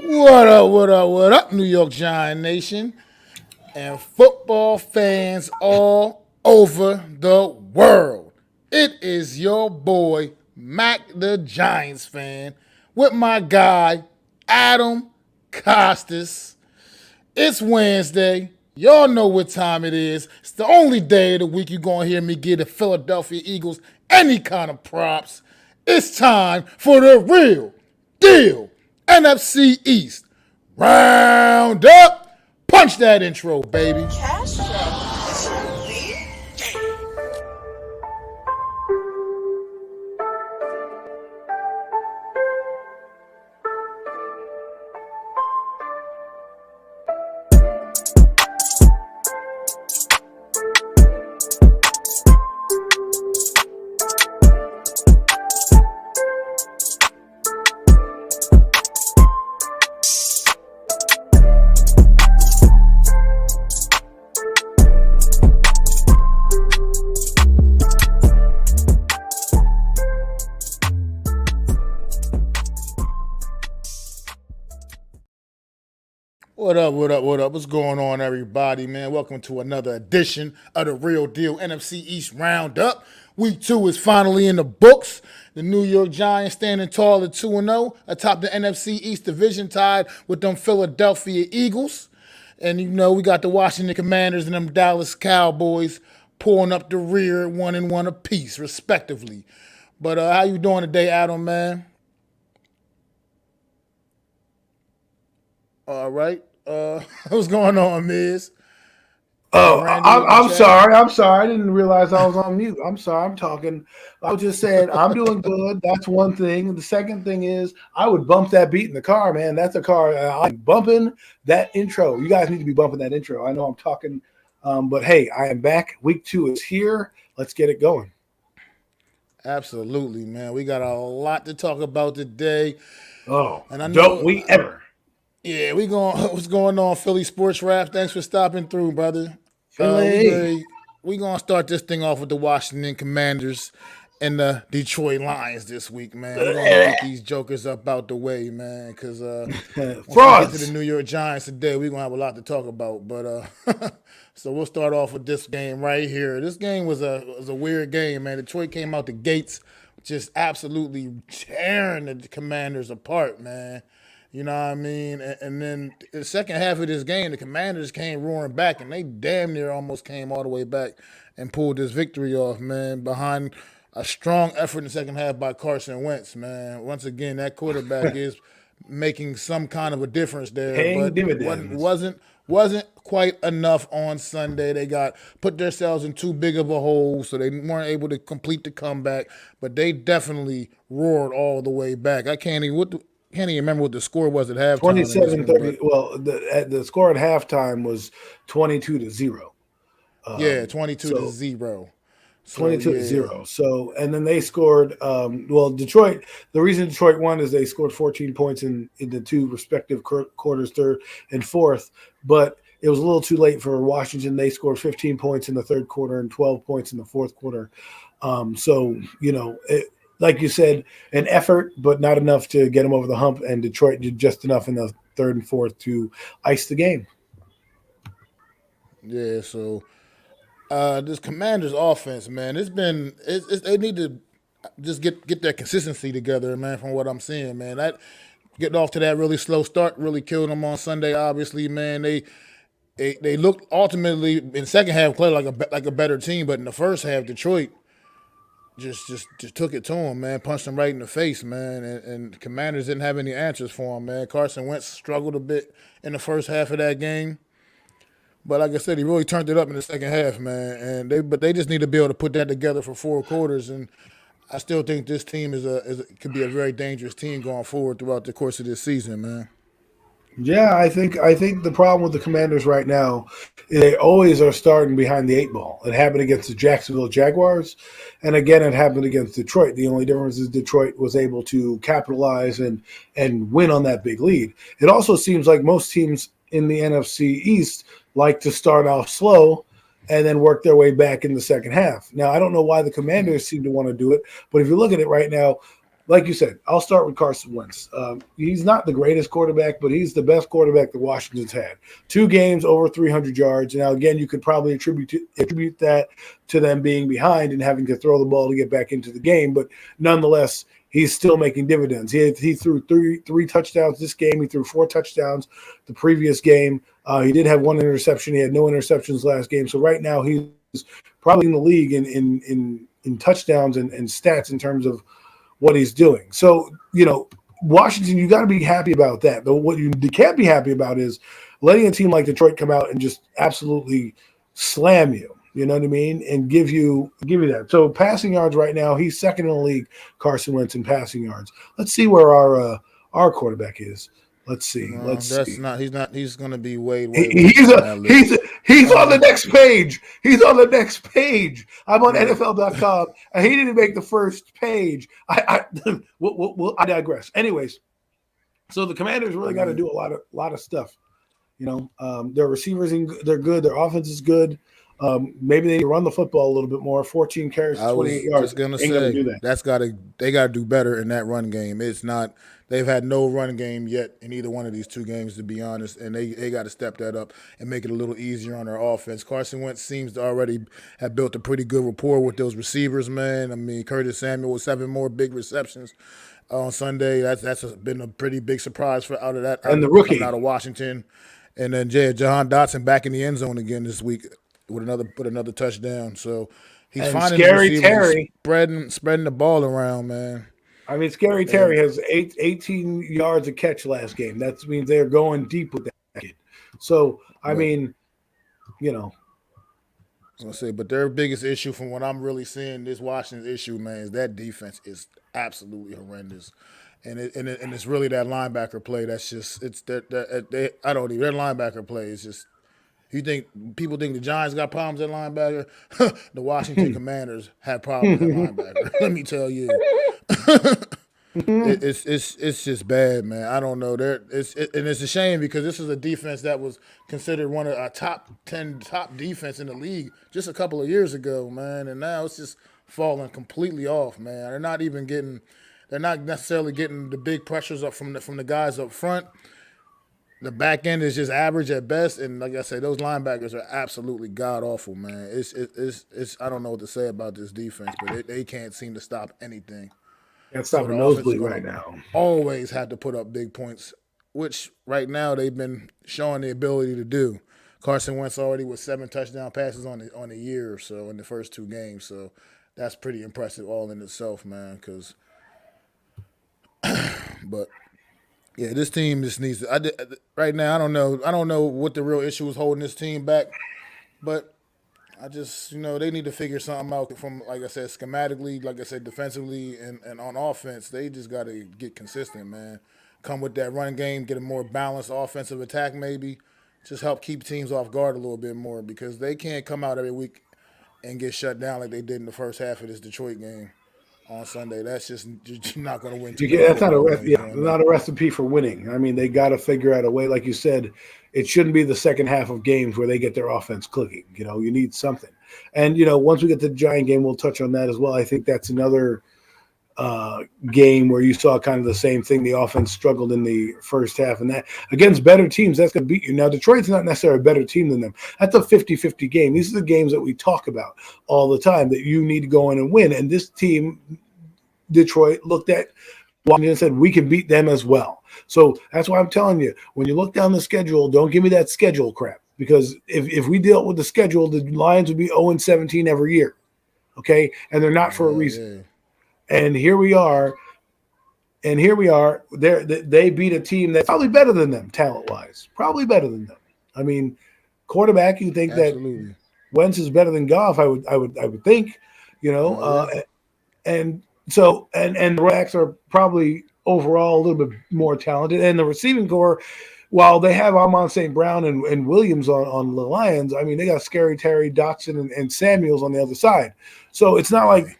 What up, what up, what up, New York Giant Nation and football fans all over the world. It is your boy, Mac the Giants fan, with my guy, Adam Costas. It's Wednesday. Y'all know what time it is. It's the only day of the week you're going to hear me give the Philadelphia Eagles any kind of props. It's time for the real deal NFC East round up. Punch that intro, baby. Castro, is your lead? What up, what up, what up? What's going on, everybody, man? Welcome to another edition of the Real Deal NFC East Roundup. Week 2 is finally in the books. The New York Giants standing tall at 2-0 atop the NFC East division, tied with them Philadelphia Eagles. And, you know, we got the Washington Commanders and them Dallas Cowboys pulling up the rear at 1-1 apiece, respectively. But how you doing today, Adam, man? All right. What's going on, Miz? Oh, Randy I'm sorry. I'm sorry. I didn't realize I was on mute. I'm sorry. I'm talking. I was just saying I'm doing good. That's one thing. The second thing is I would bump that beat in the car, man. That's a car. I'm bumping that intro. You guys need to be bumping that intro. I know I'm talking, but hey, I am back. Week 2 is here. Let's get it going. Absolutely, man. We got a lot to talk about today. Oh, And I know- don't we ever? Yeah, we going. What's going on, Philly Sports Rap? Thanks for stopping through, brother. Philly. We gonna start this thing off with the Washington Commanders and the Detroit Lions this week, man. We're gonna get these jokers up out the way, man, because once we get to Frauds. the New York Giants today, we're gonna have a lot to talk about. But so we'll start off with this game right here. This game was a weird game, man. Detroit came out the gates just absolutely tearing the Commanders apart, man. You know what I mean? And then the second half of this game, the Commanders came roaring back, and they damn near almost came all the way back and pulled this victory off, man, behind a strong effort in the second half by Carson Wentz, man. Once again, that quarterback is making some kind of a difference there. Paying but dividends. wasn't quite enough on Sunday. They put themselves in too big of a hole, so they weren't able to complete the comeback, but they definitely roared all the way back. I can't even remember what the score was at halftime. 27-30. Well, the score at halftime was 22-0. Yeah, 22-0. 22-0. So, and then they scored. Detroit. The reason Detroit won is they scored 14 points in the two respective quarters, third and fourth. But it was a little too late for Washington. They scored 15 points in the third quarter and 12 points in the fourth quarter. Like you said, an effort, but not enough to get them over the hump. And Detroit did just enough in the third and fourth to ice the game. Yeah, so this Commanders offense, man, they need to just get their consistency together, man, from what I'm seeing, man. That getting off to that really slow start really killed them on Sunday, obviously, man. They looked ultimately in the second half played like a better team, but in the first half, Detroit just took it to him, man. Punched him right in the face, man. And the Commanders didn't have any answers for him, man. Carson Wentz struggled a bit in the first half of that game. But like I said, he really turned it up in the second half, man. But they just need to be able to put that together for 4 quarters. And I still think this team could be a very dangerous team going forward throughout the course of this season, man. Yeah, I think the problem with the Commanders right now is they always are starting behind the 8 ball. It happened against the Jacksonville Jaguars, and again it happened against Detroit. The only difference is Detroit was able to capitalize and win on that big lead. It also seems like most teams in the NFC East like to start off slow and then work their way back in the second half. Now, I don't know why the Commanders seem to want to do it, but if you look at it right now, like you said, I'll start with Carson Wentz. He's not the greatest quarterback, but he's the best quarterback that Washington's had. 2 games over 300 yards. Now, again, you could probably attribute that to them being behind and having to throw the ball to get back into the game. But nonetheless, he's still making dividends. He threw three touchdowns this game. He threw 4 touchdowns the previous game. He did have 1 interception. He had no interceptions last game. So right now he's probably in the league in touchdowns and stats in terms of what he's doing. So, Washington, you got to be happy about that. But what you can't be happy about is letting a team like Detroit come out and just absolutely slam you. You know what I mean? And give you that. So passing yards right now, he's second in the league, Carson Wentz, in passing yards. Let's see where our quarterback is. Let's see. He's going to be way. He's on the next page. He's on the next page. I'm on NFL.com, and he didn't make the first page. I digress. Anyways, so the Commanders really got to do a lot of stuff. Their receivers they're good. Their offense is good. Maybe they need to run the football a little bit more. 14 carries, 28 yards. I was just gonna say they got to do better in that run game. It's not. They've had no run game yet in either one of these 2 games, to be honest, and they got to step that up and make it a little easier on their offense. Carson Wentz seems to already have built a pretty good rapport with those receivers, man. I mean, Curtis Samuel with 7 more big receptions on Sunday. That's been a pretty big surprise out the rookie out of Washington, and then Jahan Dotson back in the end zone again this week with another touchdown. So he's finding Scary Terry spreading the ball around, man. I mean, Scary Terry has 18 yards a catch last game. That means they're going deep with that kid. So, I mean, I was going to say, but their biggest issue from what I'm really seeing, this Washington issue, man, is that defense is absolutely horrendous. And it's really that linebacker play that's just, their linebacker play is just, people think the Giants got problems at linebacker? The Washington Commanders had problems at linebacker. Let me tell you. It's just bad, man. I don't know. And it's a shame because this is a defense that was considered one of our top 10 defense in the league just a couple of years ago, man. And now it's just falling completely off, man. They're not necessarily getting the big pressures up from the guys up front. The back end is just average at best, and like I said, those linebackers are absolutely god awful, man. It's I don't know what to say about this defense, but they can't seem to stop anything. Can't stop a nosebleed right now. Always have to put up big points, which right now they've been showing the ability to do. Carson Wentz already with 7 touchdown passes on the year or so in the first 2 games, so that's pretty impressive all in itself, man. But. Yeah, this team just needs to. Right now, I don't know what the real issue is holding this team back, but I just they need to figure something out from, like I said, schematically, like I said, defensively and on offense. They just got to get consistent, man. Come with that run game, get a more balanced offensive attack, maybe. Just help keep teams off guard a little bit more because they can't come out every week and get shut down like they did in the first half of this Detroit game on Sunday. That's just you're not going to win. That's not a recipe for winning. I mean, they got to figure out a way. Like you said, it shouldn't be the second half of games where they get their offense clicking. You need something. And once we get to the Giant game, we'll touch on that as well. I think that's another game where you saw kind of the same thing. The offense struggled in the first half, and that against better teams, that's going to beat you. Now, Detroit's not necessarily a better team than them. That's a 50-50 game. These are the games that we talk about all the time that you need to go in and win. And this team, Detroit, looked at Washington and said, we can beat them as well. So that's why I'm telling you, when you look down the schedule, don't give me that schedule crap. Because if we dealt with the schedule, the Lions would be 0-17 every year. Okay? And they're not for a reason. And here we are. They beat a team that's probably better than them, talent-wise. Probably better than them. I mean, quarterback, you think that Wentz is better than Goff? I would think, and the backs are probably overall a little bit more talented. And the receiving core, while they have Amon St. Brown and Williams on the Lions, I mean, they got Scary Terry, Dotson, and Samuels on the other side. So it's not like,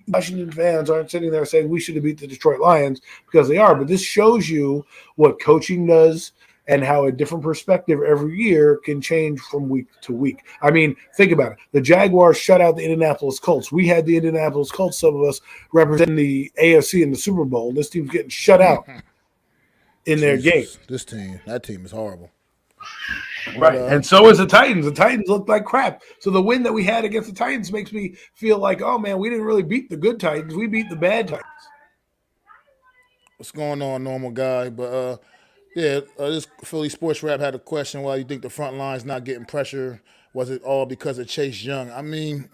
Washington fans aren't sitting there saying we should have beat the Detroit Lions, because they are. But this shows you what coaching does. and how a different perspective every year can change from week to week. I mean, think about it. The Jaguars shut out the Indianapolis Colts. We had the Indianapolis Colts, some of us representing the AFC in the Super Bowl, and this team's getting shut out in their game. Jesus, that team is horrible. But Right. And so is the Titans. The Titans look like crap. So the win that we had against the Titans makes me feel like, oh man, we didn't really beat the good Titans. We beat the bad Titans. what's going on, normal guy? But yeah, this Philly Sports Rap had a question. Why you think the front line's not getting pressure? Was it all because of Chase Young? I mean,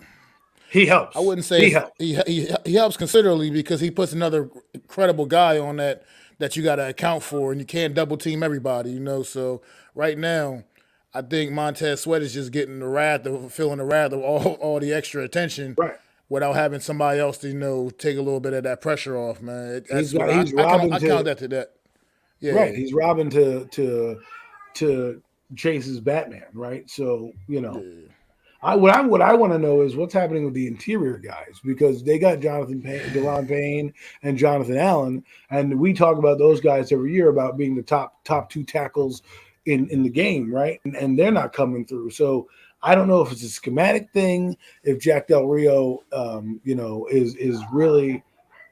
He I helps. wouldn't say He helps. he helps considerably because he puts another credible guy on that you got to account for, and you can't double team everybody, you know. So right now, I think Montez Sweat is just getting feeling the wrath of all the extra attention Right. without having somebody else to take a little bit of that pressure off, man. He's That's what got he's robbing I count to that to that. right. Yeah, He's robbing to Chase's Batman, right? So, yeah. what I want to know is what's happening with the interior guys because they got Jonathan Payne, Deron Payne, and Jonathan Allen, and we talk about those guys every year about being the top two tackles in the game, right? And they're not coming through. So I don't know if it's a schematic thing, if Jack Del Rio, is really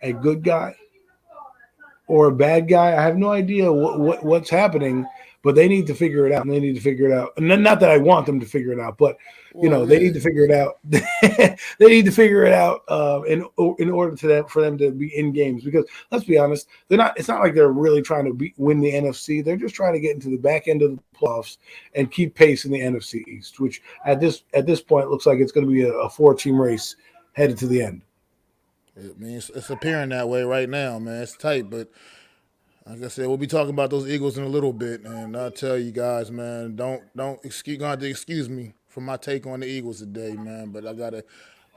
a good guy or a bad guy. I have no idea what's happening, but they need to figure it out. And they need to figure it out. And then, not that I want them to figure it out, but Well, they yeah. need to figure it out. They need to figure it out in order for them to be in games. Because let's be honest, they're not. It's not like they're really trying to win the NFC. They're just trying to get into the back end of the playoffs and keep pace in the NFC East, which at this point looks like it's going to be a 4-team race headed to the end. I mean, it's appearing that way right now, man. It's tight, but like I said, we'll be talking about those Eagles in a little bit, and I'll tell you guys, man, gonna have to excuse me for my take on the Eagles today, man. But I gotta.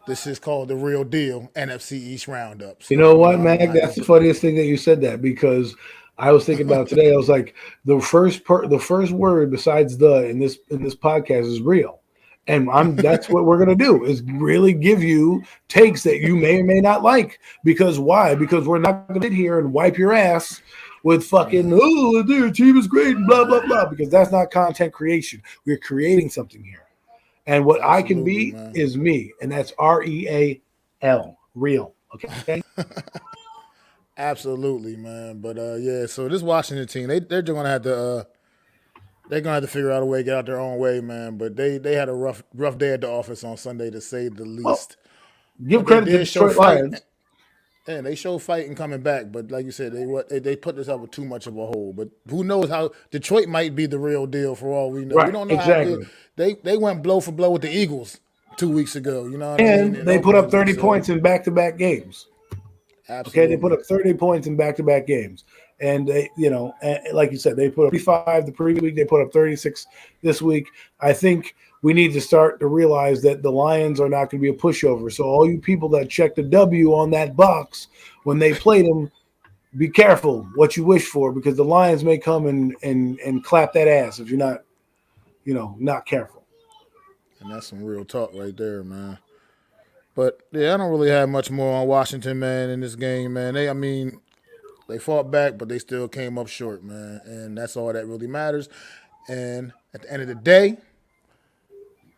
This is called the real deal, NFC East Roundup. You So know what, I'm gonna Mag? have That's to. the funniest thing that you said that because I was thinking about today. I was like, the first word besides the in this podcast is real, and that's what we're gonna do is really give you takes that you may or may not like. Because why? Because we're not gonna sit here and wipe your ass with fucking their team is great and blah blah blah because that's not content creation. We're creating something here. And what I can Absolutely, be man. is me, and that's REAL, real. Okay. Absolutely, man. But yeah, so this Washington team, they're gonna have to figure out a way to get out their own way, man. But they had a rough day at the office on Sunday to say the Well, least. give But they credit to did show Detroit fight. Lions. And they show fight and coming back, but like you said, they put this up with too much of a hole. But who knows how Detroit might be the real deal for all we know. We Right, don't know how good exactly. they went blow for blow with the Eagles 2 weeks ago. You know what I mean? And In they put up Oakland, 30 so points in back-to-back games. Okay, they put absolutely, up 30 points in back-to-back games. And and like you said, they put up 35 the previous week. They put up 36 this week. I think we need to start to realize that the Lions are not going to be a pushover. So all you people that check the W on that box when they played them, be careful what you wish for because the Lions may come and clap that ass if you're not, not careful. and that's some real talk right there, man. But yeah, I don't really have much more on Washington, man, in this game, man. I mean, they fought back, but they still came up short, man, and that's all that really matters. And at the end of the day,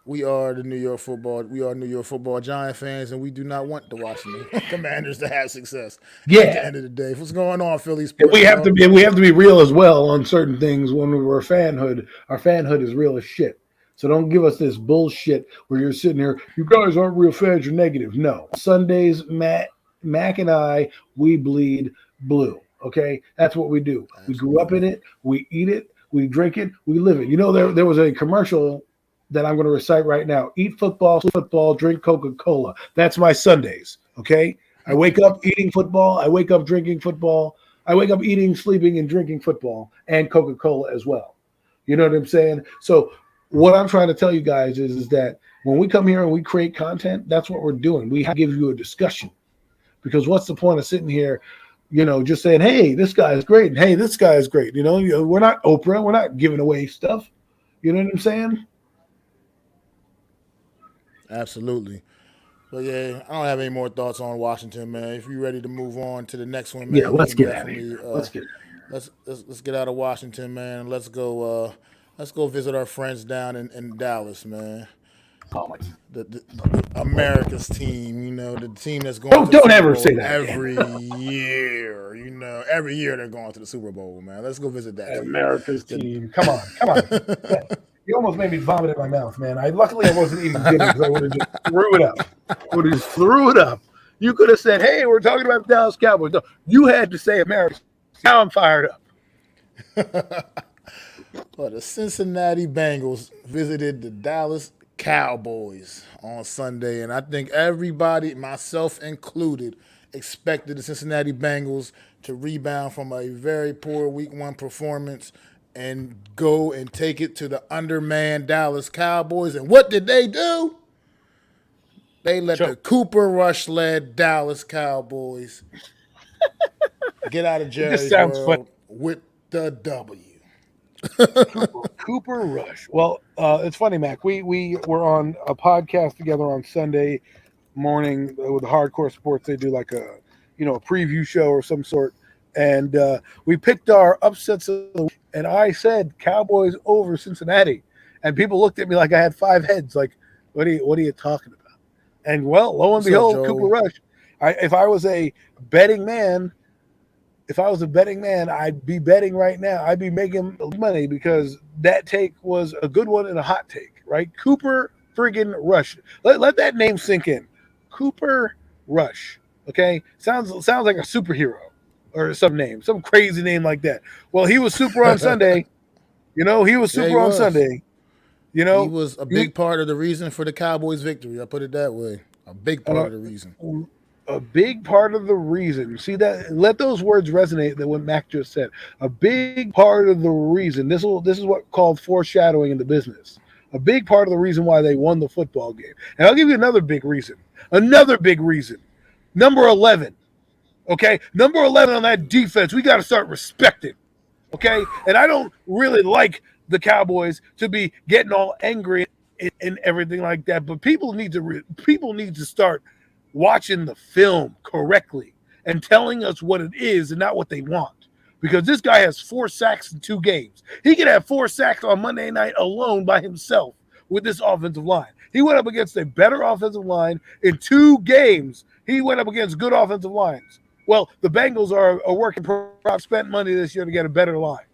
we are New York Football Giant fans, and we do not want the Washington Commanders to have success. At the Yeah, end of the day, what's going on, Philly and sports talk? we have to be real as well on certain things when we're fanhood. Our fanhood is real as shit. So don't give us this bullshit where you're sitting here. You guys aren't real fans. You're negative. No. Sundays, Mac, and I, we bleed blue. Okay, that's what we do. We grew up in Absolutely. it. We eat it. We drink it. We live it. There was a commercial that I'm going to recite right now. Eat football, sleep football, drink Coca-Cola. That's my Sundays. Okay. I wake up eating football. I wake up drinking football. I wake up eating, sleeping, and drinking football and Coca-Cola as well. You know what I'm saying? So what I'm trying to tell you guys is that when we come here and we create content, that's what we're doing. We give you a discussion because what's the point of sitting here, just saying, hey, this guy is great. And hey, this guy is great. We're not Oprah. We're not giving away stuff. You know what I'm saying? Absolutely. But yeah, I don't have any more thoughts on Washington, man. If you're ready to move on to the next one, Yeah, man, we let's can get out of here. definitely Let's get out. let's get out of Washington, man. Let's go visit our friends down in Dallas, man. Oh my! The America's team, the team that's going to the Don't Super ever say Bowl that again. every year. Every year they're going to the Super Bowl, man. Let's go visit that team. America's team. Come on. Yeah. You almost made me vomit in my mouth, man. Luckily I wasn't eating dinner because I would have just threw it up. You could have said, "Hey, we're talking about the Dallas Cowboys." No, you had to say America. Now I'm fired up. Well, the Cincinnati Bengals visited the Dallas Cowboys on Sunday, and I think everybody, myself included, expected the Cincinnati Bengals to rebound from a very poor Week 1 performance and go and take it to the undermanned Dallas Cowboys. And what did they do? They let the Cooper Rush-led Dallas Cowboys get out of Jerry's world with the W. Cooper Rush. Well, it's funny, Mac. We were on a podcast together on Sunday morning with Hardcore Sports. They do like a preview show or some sort, and we picked our upsets of the week. And I said Cowboys over Cincinnati, and people looked at me like I had 5 heads. Like, what are you talking about? And well, lo and behold, Cooper Rush. If I was a betting man, I'd be betting right now. I'd be making money because that take was a good one and a hot take, right? Cooper friggin' Rush. Let that name sink in. Cooper Rush. Okay? Sounds like a superhero or some crazy name like that. Well, he was super on Sunday. He was super on Sunday. He was a big part of the reason for the Cowboys' victory. I put it that way. A big part of the reason. A big part of the reason. See that? Let those words resonate. That what Mac just said. A big part of the reason. This is what called foreshadowing in the business. A big part of the reason why they won the football game. And I'll give you another big reason. Number 11. Okay, number 11 on that defense. We got to start respecting. Okay, and I don't really like the Cowboys to be getting all angry and everything like that. But people need to start watching the film correctly and telling us what it is and not what they want. Because this guy has 4 sacks in 2 games. He could have 4 sacks on Monday night alone by himself with this offensive line. He went up against a better offensive line in 2 games. He went up against good offensive lines. Well, the Bengals are a work in progress. Spent money this year to get a better line.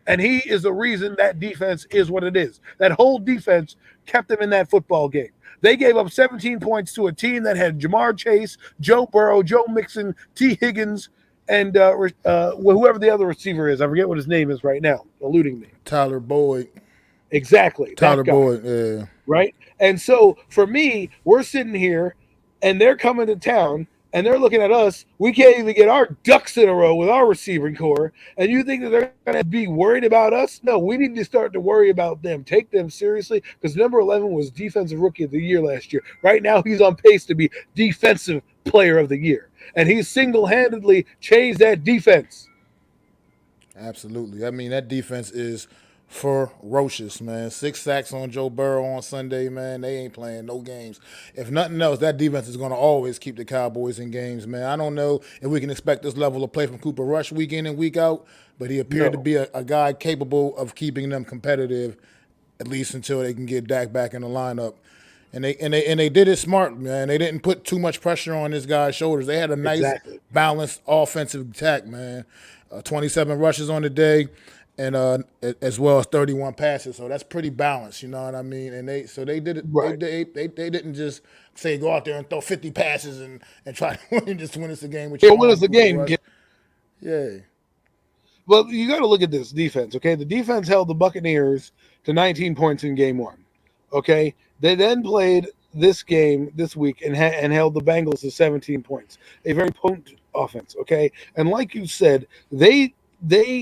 And he is the reason that defense is what it is. That whole defense kept them in that football game. They gave up 17 points to a team that had Jamar Chase, Joe Burrow, Joe Mixon, T. Higgins, and whoever the other receiver is. I forget what his name is right now, eluding me. Tyler Boyd. Exactly. Tyler Boyd, yeah. Right? And so for me, we're sitting here, and they're coming to town, and they're looking at us. We can't even get our ducks in a row with our receiving core. And you think that they're going to be worried about us? No, we need to start to worry about them. Take them seriously because number 11 was Defensive Rookie of the Year last year. Right now, he's on pace to be Defensive Player of the Year. And he single-handedly changed that defense. Absolutely. I mean, that defense is ferocious, man. 6 sacks on Joe Burrow on Sunday, man. They ain't playing no games. If nothing else, that defense is going to always keep the Cowboys in games, man. I don't know if we can expect this level of play from Cooper Rush week in and week out, but he appeared to be a guy capable of keeping them competitive, at least until they can get Dak back in the lineup. And they did it smart, man. They didn't put too much pressure on this guy's shoulders. They had a nice, balanced offensive attack, man. 27 rushes on the day, and as well as 31 passes. So that's pretty balanced, you know what I mean? And they did it. Right. They didn't just say go out there and throw 50 passes and try to win us the game. Win us the game. Yeah. Well, you got to look at this defense, okay? The defense held the Buccaneers to 19 points in game 1, okay? They then played this game this week and held the Bengals to 17 points. A very potent offense, okay? And like you said, they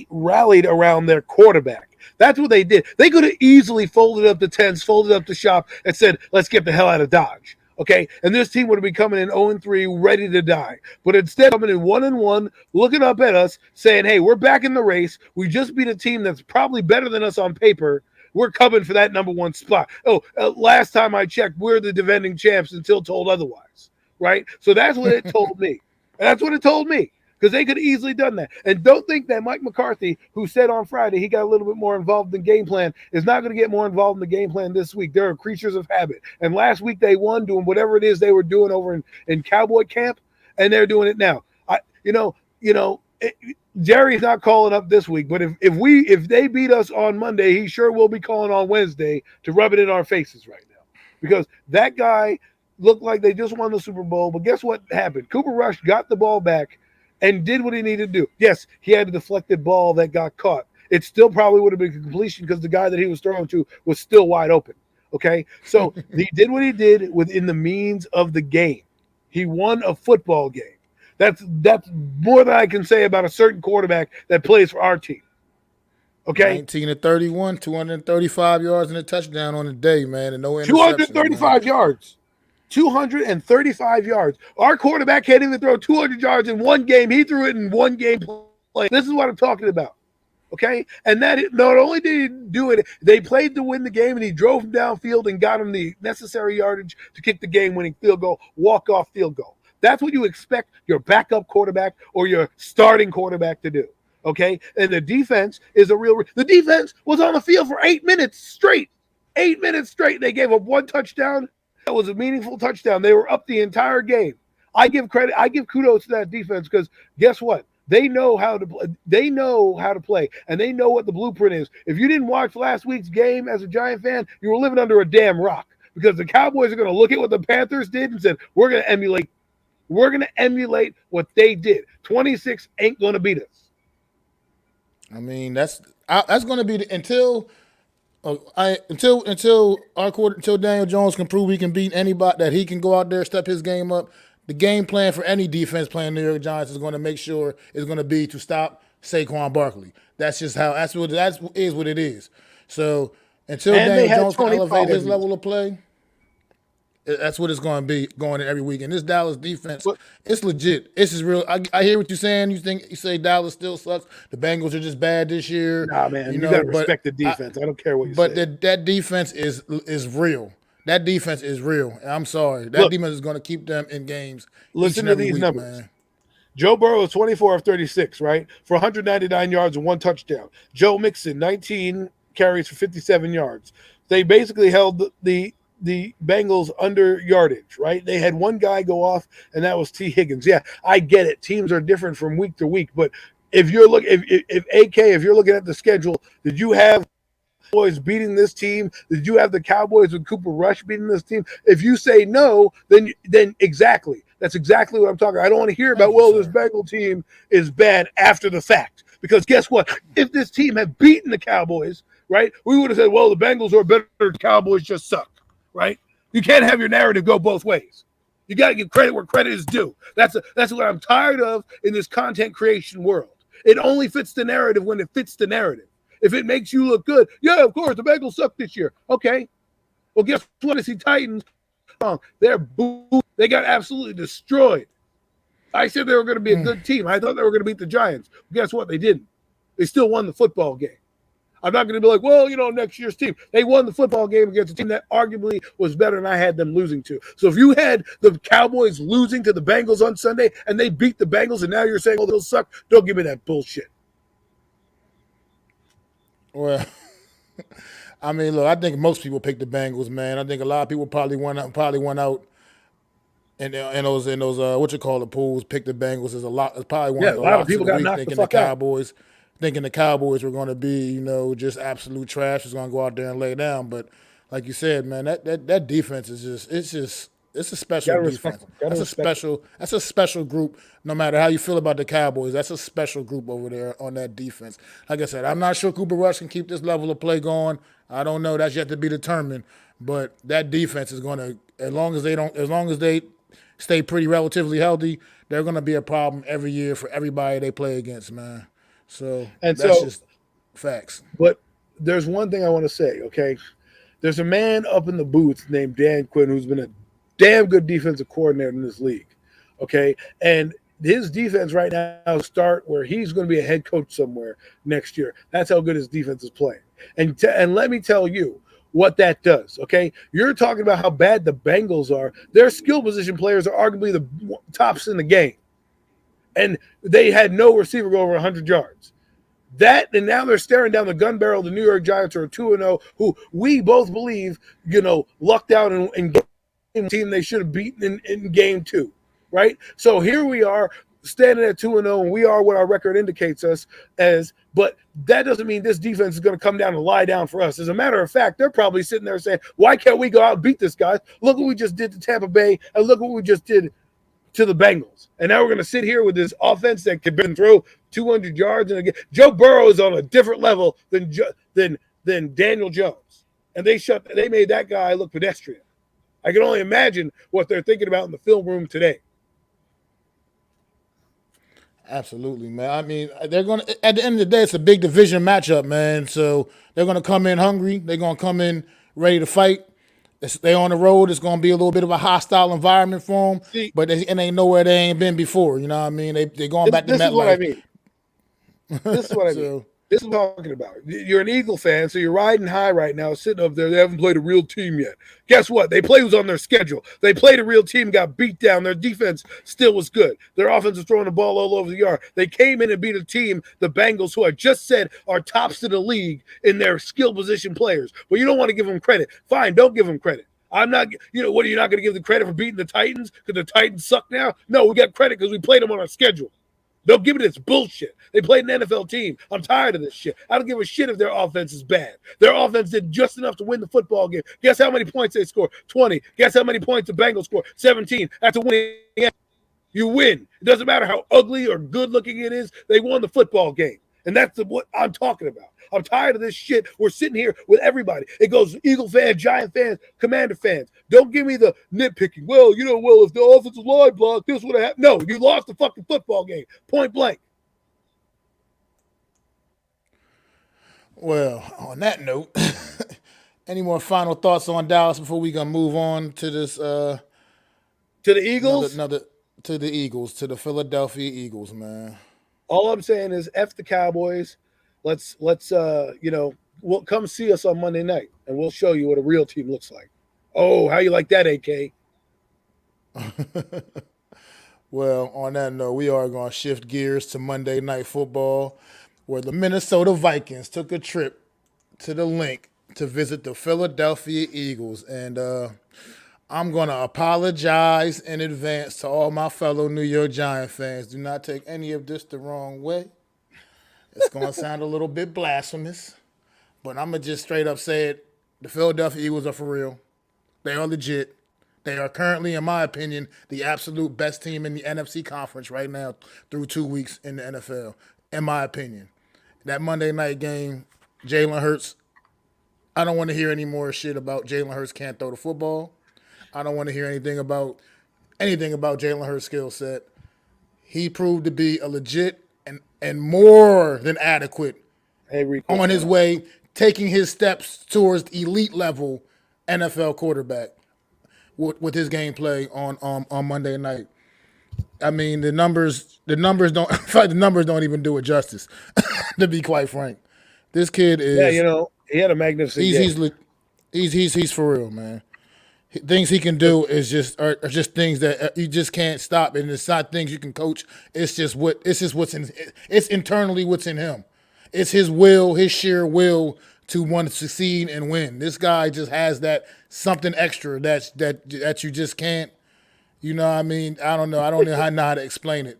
rallied around their quarterback. That's what they did. They could have easily folded up the tents, folded up the shop, and said, let's get the hell out of Dodge, okay? And this team would have been coming in 0-3, ready to die. But instead, coming in 1-1, looking up at us, saying, hey, we're back in the race. We just beat a team that's probably better than us on paper. We're coming for that number 1 spot. Last time I checked, we're the defending champs until told otherwise, right? So that's what it told me. And that's what it told me. because they could have easily done that. And don't think that Mike McCarthy, who said on Friday he got a little bit more involved in the game plan, is not going to get more involved in the game plan this week. They're creatures of habit. And last week they won doing whatever it is they were doing over in Cowboy camp, and they're doing it now. Jerry's not calling up this week, but if they beat us on Monday, he sure will be calling on Wednesday to rub it in our faces right now, because that guy looked like they just won the Super Bowl. But guess what happened? Cooper Rush got the ball back and did what he needed to do. Yes, he had a deflected ball that got caught. It still probably would have been a completion because the guy that he was throwing to was still wide open. Okay, so he did what he did within the means of the game. He won a football game. That's more than I can say about a certain quarterback that plays for our team. Okay, 19-31, 235 yards and a touchdown on the day, man, and no interceptions. 235 yards. 235 yards. Our quarterback can't even throw 200 yards in one game. He threw it in one game play. This is what I'm talking about. Okay? And not only did he do it, they played to win the game, and he drove him downfield and got him the necessary yardage to kick the game-winning field goal, walk-off field goal. That's what you expect your backup quarterback or your starting quarterback to do. Okay? And the defense is the defense was on the field for 8 minutes straight. 8 minutes straight. They gave up one touchdown. That was a meaningful touchdown. They were up the entire game. I give kudos to that defense, because guess what? They know how to play. They know how to play, and they know what the blueprint is. If you didn't watch last week's game as a Giant fan, you were living under a damn rock, because the Cowboys are going to look at what the Panthers did and said, we're going to emulate what they did. 26 ain't going to beat us. I mean, that's going to be until Daniel Jones can prove he can beat anybody, that he can go out there, step his game up. The game plan for any defense playing the New York Giants is going to make sure is going to be to stop Saquon Barkley. That's just how what it is. So until Daniel Jones can elevate his level of play, that's what it's going to be going in every week. And this Dallas defense, it's legit. It's just real. I hear what you're saying. You say Dallas still sucks. The Bengals are just bad this year. Nah, man, you got to respect the defense. I don't care what you say. But that defense is real. That defense is real. I'm sorry. That defense is going to keep them in games. Listen to these numbers. Man. Joe Burrow is 24 of 36, right, for 199 yards and one touchdown. Joe Mixon, 19 carries for 57 yards. They basically held the Bengals under yardage, right? They had one guy go off, and that was T. Higgins. Yeah, I get it. Teams are different from week to week, but if you're looking at the schedule, did you have Cowboys beating this team? Did you have the Cowboys with Cooper Rush beating this team? If you say no, then exactly. That's exactly what I'm talking about. I don't want to hear about, this Bengal team is bad after the fact. Because guess what? If this team had beaten the Cowboys, right, we would have said, the Bengals are better, the Cowboys just suck, right? You can't have your narrative go both ways. You got to give credit where credit is due. That's what I'm tired of in this content creation world. It only fits the narrative when it fits the narrative. If it makes you look good, yeah, of course, the Bengals suck this year. Okay. Well, guess what? It's the Titans. They're booed. They got absolutely destroyed. I said they were going to be a good team. I thought they were going to beat the Giants. Guess what? They didn't. They still won the football game. I'm not going to be like, next year's team. They won the football game against a team that arguably was better than I had them losing to. So if you had the Cowboys losing to the Bengals on Sunday and they beat the Bengals and now you're saying, they'll suck, don't give me that bullshit. Well, I mean, look, I think most people picked the Bengals, man. I think a lot of people probably went out in those pools, picked the Bengals. There's a lot. It's probably one of the lot of people got knocked thinking the Cowboys, thinking the Cowboys were going to be, just absolute trash. Was going to go out there and lay down. But like you said, man, that defense is it's a special defense. That's a special group. No matter how you feel about the Cowboys, that's a special group over there on that defense. Like I said, I'm not sure Cooper Rush can keep this level of play going. I don't know. That's yet to be determined. But that defense is going to, as long as they stay pretty relatively healthy, they're going to be a problem every year for everybody they play against, man. So that's just facts. But there's one thing I want to say, okay? There's a man up in the booth named Dan Quinn who's been a damn good defensive coordinator in this league, okay? And his defense right now start where he's going to be a head coach somewhere next year. That's how good his defense is playing. And let me tell you what that does, okay? You're talking about how bad the Bengals are. Their skill position players are arguably the tops in the game. and they had no receiver go over 100 yards. That, and now they're staring down the gun barrel of the New York Giants, who are 2-0, who we both believe, lucked out in team they should have beaten in game 2, right? So here we are standing at 2-0, and we are what our record indicates us as, but that doesn't mean this defense is going to come down and lie down for us. As a matter of fact, they're probably sitting there saying, why can't we go out and beat this guy? Look what we just did to Tampa Bay, and look what we just did to the Bengals. And now we're going to sit here with this offense that can throw 200 yards. And again, Joe Burrow is on a different level than Daniel Jones. And they made that guy look pedestrian. I can only imagine what they're thinking about in the film room today. Absolutely, man. I mean, they're going to, at the end of the day, it's a big division matchup, man. So they're going to come in hungry. They're going to come in ready to fight. They on the road. It's going to be a little bit of a hostile environment for them, but it ain't nowhere they ain't been before. You know what I mean? They're going back to MetLife. This is what I mean. This is what I mean. This is what I'm talking about. You're an Eagle fan, so you're riding high right now, sitting up there. They haven't played a real team yet. Guess what? They played who's on their schedule. They played a real team, got beat down. Their defense still was good. Their offense was throwing the ball all over the yard. They came in and beat a team, the Bengals, who I just said are tops in the league in their skill position players. But you don't want to give them credit. Fine, don't give them credit. I'm not, what, are you not going to give the credit for beating the Titans because the Titans suck now? No, we got credit because we played them on our schedule. Don't give me this bullshit. They played an NFL team. I'm tired of this shit. I don't give a shit if their offense is bad. Their offense did just enough to win the football game. Guess how many points they scored? 20. Guess how many points the Bengals scored? 17. After winning, you win. It doesn't matter how ugly or good looking it is. They won the football game. And that's what I'm talking about. I'm tired of this shit. We're sitting here with everybody. It goes Eagle fans, Giant fans, Commander fans. Don't give me the nitpicking. Well, if the offensive line blocked, this would have happened. No, you lost the fucking football game. Point blank. Well, on that note, any more final thoughts on Dallas before we gonna move on to this? To the Eagles? To the Eagles, to the Philadelphia Eagles, man. All I'm saying is F the Cowboys. Let's we'll come see us on Monday night, and we'll show you what a real team looks like. Oh, how you like that, AK? Well, on that note, we are going to shift gears to Monday Night Football, where the Minnesota Vikings took a trip to the Link to visit the Philadelphia Eagles. And I'm going to apologize in advance to all my fellow New York Giant fans. Do not take any of this the wrong way. It's going to sound a little bit blasphemous, but I'm going to just straight up say it. The Philadelphia Eagles are for real. They are legit. They are currently, in my opinion, the absolute best team in the NFC conference right now through 2 weeks in the NFL, in my opinion. That Monday night game, Jalen Hurts, I don't want to hear any more shit about Jalen Hurts can't throw the football. I don't want to hear anything about Jalen Hurts' skill set. He proved to be a legit and more than adequate on his way, taking his steps towards elite level NFL quarterback with his gameplay on Monday night. I mean, the numbers don't even do it justice. To be quite frank, this kid is. Yeah, he had a magnificent game. He's for real, man. Things he can do are just things that you just can't stop, and it's not things you can coach. It's internally what's in him. It's his will, his sheer will to want to succeed and win. This guy just has that something extra that you just can't. You know what I mean? I don't know. I don't know how to explain it.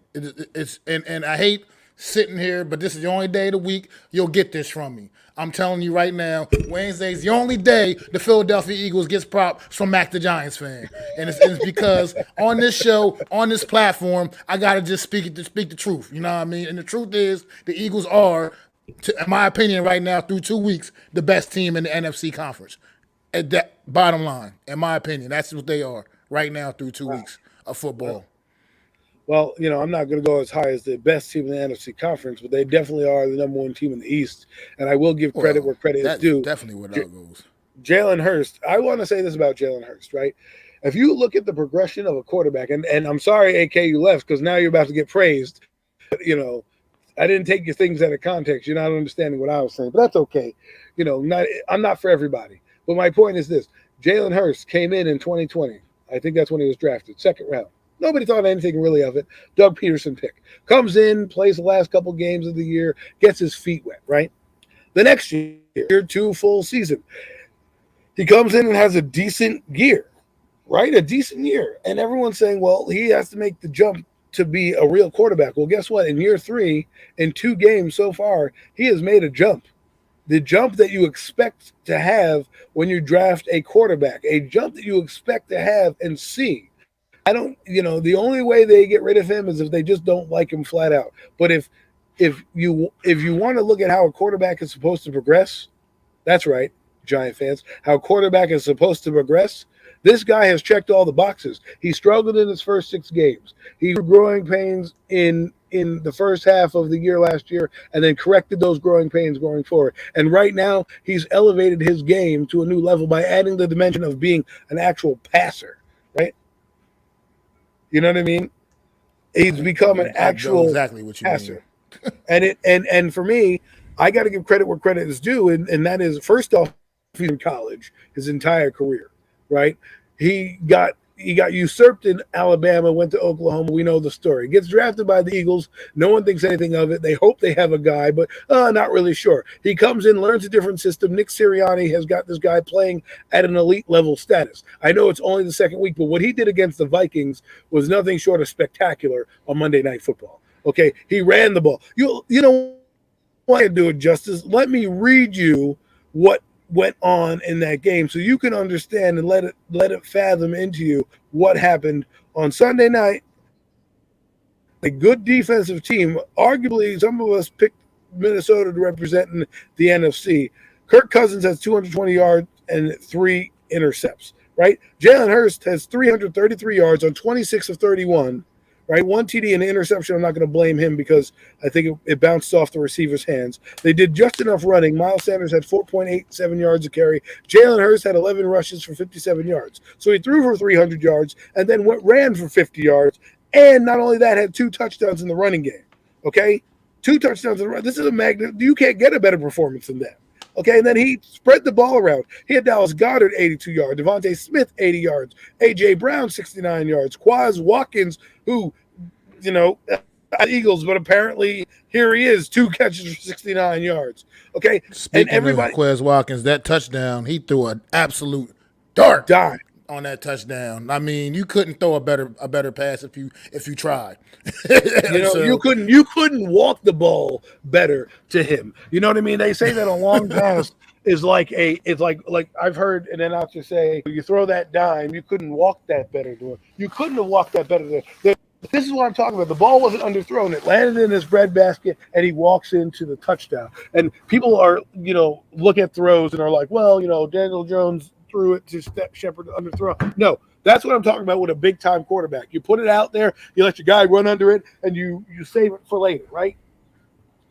It's I hate sitting here, but this is the only day of the week you'll get this from me. I'm telling you right now, Wednesday's the only day the Philadelphia Eagles gets props from MacDaGiantsFan. And it's because on this show, on this platform, I got to just speak the truth. You know what I mean? And the truth is the Eagles are, in my opinion right now, through 2 weeks, the best team in the NFC conference. At that bottom line, in my opinion, that's what they are right now through 2 weeks of football. Well, I'm not going to go as high as the best team in the NFC conference, but they definitely are the number one team in the East. And I will give credit where credit is due. Definitely where that goes. Jalen Hurts. I want to say this about Jalen Hurts, right? If you look at the progression of a quarterback, and I'm sorry, AK, you left because now you're about to get praised. I didn't take your things out of context. You're not understanding what I was saying, but that's okay. I'm not for everybody. But my point is this. Jalen Hurts came in 2020. I think that's when he was drafted, second round. Nobody thought anything really of it. Doug Peterson pick. Comes in, plays the last couple games of the year, gets his feet wet, right? The next year, 2 full season, he comes in and has a decent year, right? A decent year. And everyone's saying, well, he has to make the jump to be a real quarterback. Well, guess what? In year 3, in 2 games so far, he has made a jump. The jump that you expect to have when you draft a quarterback, a jump that you expect to have and see. I don't, the only way they get rid of him is if they just don't like him flat out. But if you want to look at how a quarterback is supposed to progress, that's right, Giant fans, how a quarterback is supposed to progress. This guy has checked all the boxes. He struggled in his first 6 games. He grew growing pains in the first half of the year last year and then corrected those growing pains going forward. And right now, he's elevated his game to a new level by adding the dimension of being an actual passer, right? You know what I mean? He's become an actual exactly what you passer. mean. And for me, I got to give credit where credit is due, and that is, first off, he's in college his entire career, right? He got usurped in Alabama, went to Oklahoma. We know the story. Gets drafted by the Eagles. No one thinks anything of it. They hope they have a guy, but not really sure. He comes in, learns a different system. Nick Sirianni has got this guy playing at an elite level status. I know it's only the second week, but what he did against the Vikings was nothing short of spectacular on Monday Night Football. Okay, he ran the ball. You know what I do it justice. Let me read you what went on in that game so you can understand and let it fathom into you what happened on Sunday night. A good defensive team. Arguably, some of us picked Minnesota to represent in the NFC. Kirk Cousins has 220 yards and 3 intercepts, right? Jalen Hurts has 333 yards on 26 of 31, right? 1 TD and an interception. I'm not going to blame him because I think it bounced off the receiver's hands. They did just enough running. Miles Sanders had 4.87 yards a carry. Jalen Hurts had 11 rushes for 57 yards. So he threw for 300 yards and then ran for 50 yards. And not only that, had 2 touchdowns in the running game. Okay? 2 touchdowns in the run. This is a magnet. You can't get a better performance than that. Okay, and then he spread the ball around. He had Dallas Goedert, 82 yards. Devontae Smith, 80 yards. A.J. Brown, 69 yards. Quaz Watkins, who, Eagles, but apparently here he is, 2 catches for 69 yards. Okay, Speaking of Quez Watkins, that touchdown, he threw an absolute dart on that touchdown. I mean, you couldn't throw a better pass if you tried. You couldn't walk the ball better to him. You know what I mean? They say that a long pass is like I've heard an announcer say, you throw that dime, you couldn't walk that better to him. You couldn't have walked that better to him. This is what I'm talking about. The ball wasn't underthrown. It landed in his breadbasket, and he walks into the touchdown. And people are, look at throws and are like, well, Daniel Jones threw it to Shepard underthrow. No, that's what I'm talking about with a big-time quarterback. You put it out there, you let your guy run under it, and you save it for later, right?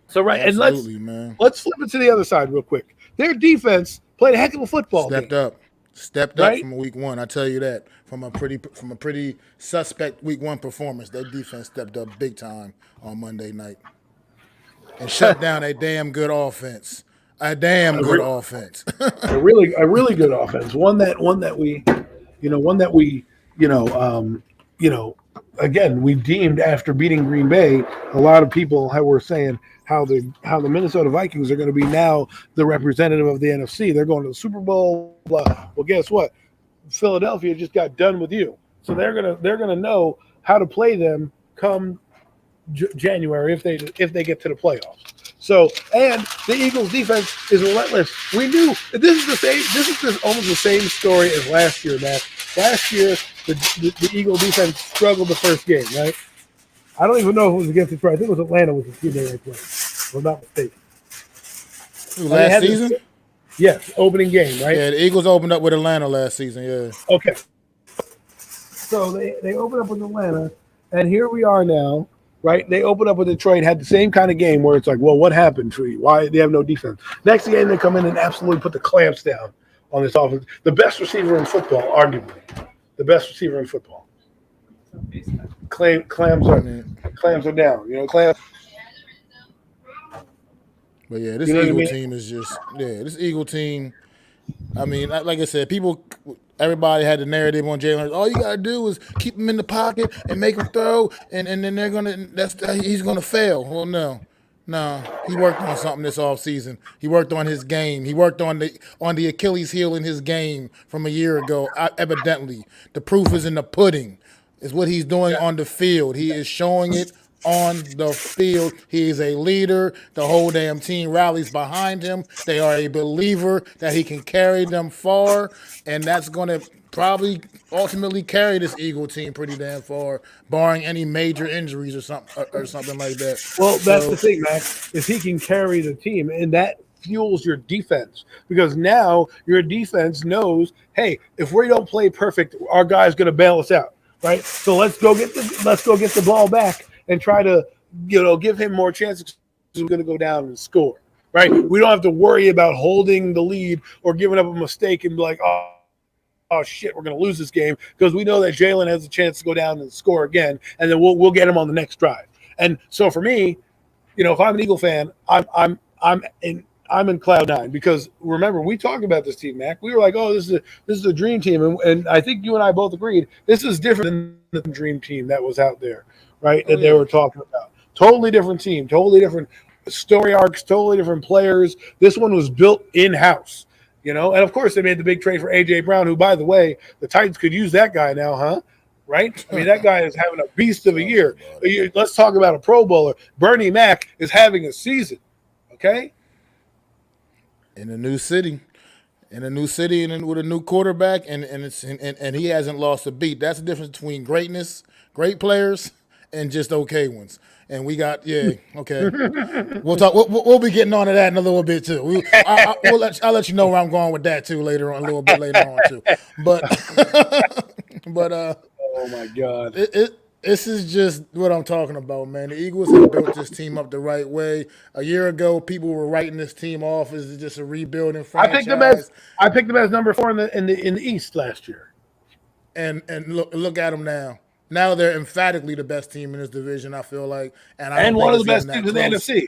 So, right, absolutely, and let's flip it to the other side real quick. Their defense played a heck of a football game. Stepped up from week 1. I tell you that. From a pretty suspect week 1 performance, their defense stepped up big time on Monday night and shut down a damn good offense. A offense. a really good offense. One that we again, we deemed after beating Green Bay, a lot of people were saying how the Minnesota Vikings are going to be now the representative of the NFC. They're going to the Super Bowl. Blah. Well, guess what? Philadelphia just got done with you, so they're gonna know how to play them come January if they get to the playoffs. So, and the Eagles defense is relentless. We knew this is almost the same story as last year, Matt. Last year, the Eagle defense struggled the first game, right? I don't even know if it was against Detroit. I think it was Atlanta was the team they were playing, if I'm not mistaken. Last season? Yes, opening game, right? Yeah, the Eagles opened up with Atlanta last season, yeah. Okay. So they opened up with Atlanta, and here we are now, right? They opened up with Detroit, had the same kind of game where it's like, well, what happened to you? Why they have no defense? Next game, they come in and absolutely put the clamps down on this offense. The best receiver in football, arguably. The best receiver in football. Clams are down. Clams. But yeah, this Eagle team is just this Eagle team. I mean, like I said, people everybody had the narrative on Jalen Hurts. All you gotta do is keep him in the pocket and make him throw, and then he's gonna fail. Well, no. No, he worked on something this offseason. He worked on his game. He worked on the Achilles heel in his game from a year ago. Evidently, the proof is in the pudding. Is what he's doing on the field. He is showing it on the field. He is a leader. The whole damn team rallies behind him. They are a believer that he can carry them far, and that's going to probably ultimately carry this Eagle team pretty damn far, barring any major injuries or something like that. Well, that's the thing, Max, is he can carry the team, and that fuels your defense because now your defense knows, hey, if we don't play perfect, our guy's going to bail us out, right? So let's go get the ball back and try to, give him more chances. He's going to go down and score, right? We don't have to worry about holding the lead or giving up a mistake and be like, oh shit, we're going to lose this game because we know that Jalen has a chance to go down and score again, and then we'll get him on the next drive. And so for me, if I'm an Eagle fan, I'm in cloud nine because remember we talked about this team, Mac. We were like, oh, this is a dream team, and I think you and I both agreed this is different than the dream team that was out there, right? That they were talking about. Totally different team, totally different story arcs, totally different players. This one was built in-house. And of course they made the big trade for A.J. Brown, who, by the way, the Titans could use that guy now, huh? Right? I mean, that guy is having a beast of a year. Let's talk about a Pro Bowler. Bernie Mac is having a season, okay? In a new city, and with a new quarterback, and he hasn't lost a beat. That's the difference between greatness, great players, and just okay ones. And we got okay. We'll talk. We'll be getting on to that in a little bit too. I'll let you know where I'm going with that too later on, a little bit later on too. But oh my God, this is just what I'm talking about, man. The Eagles have built this team up the right way. A year ago, people were writing this team off as just a rebuilding franchise. I picked them as number 4 in the East last year. And look at them now. Now they're emphatically the best team in this division, I feel like. And one of the best teams in the NFC.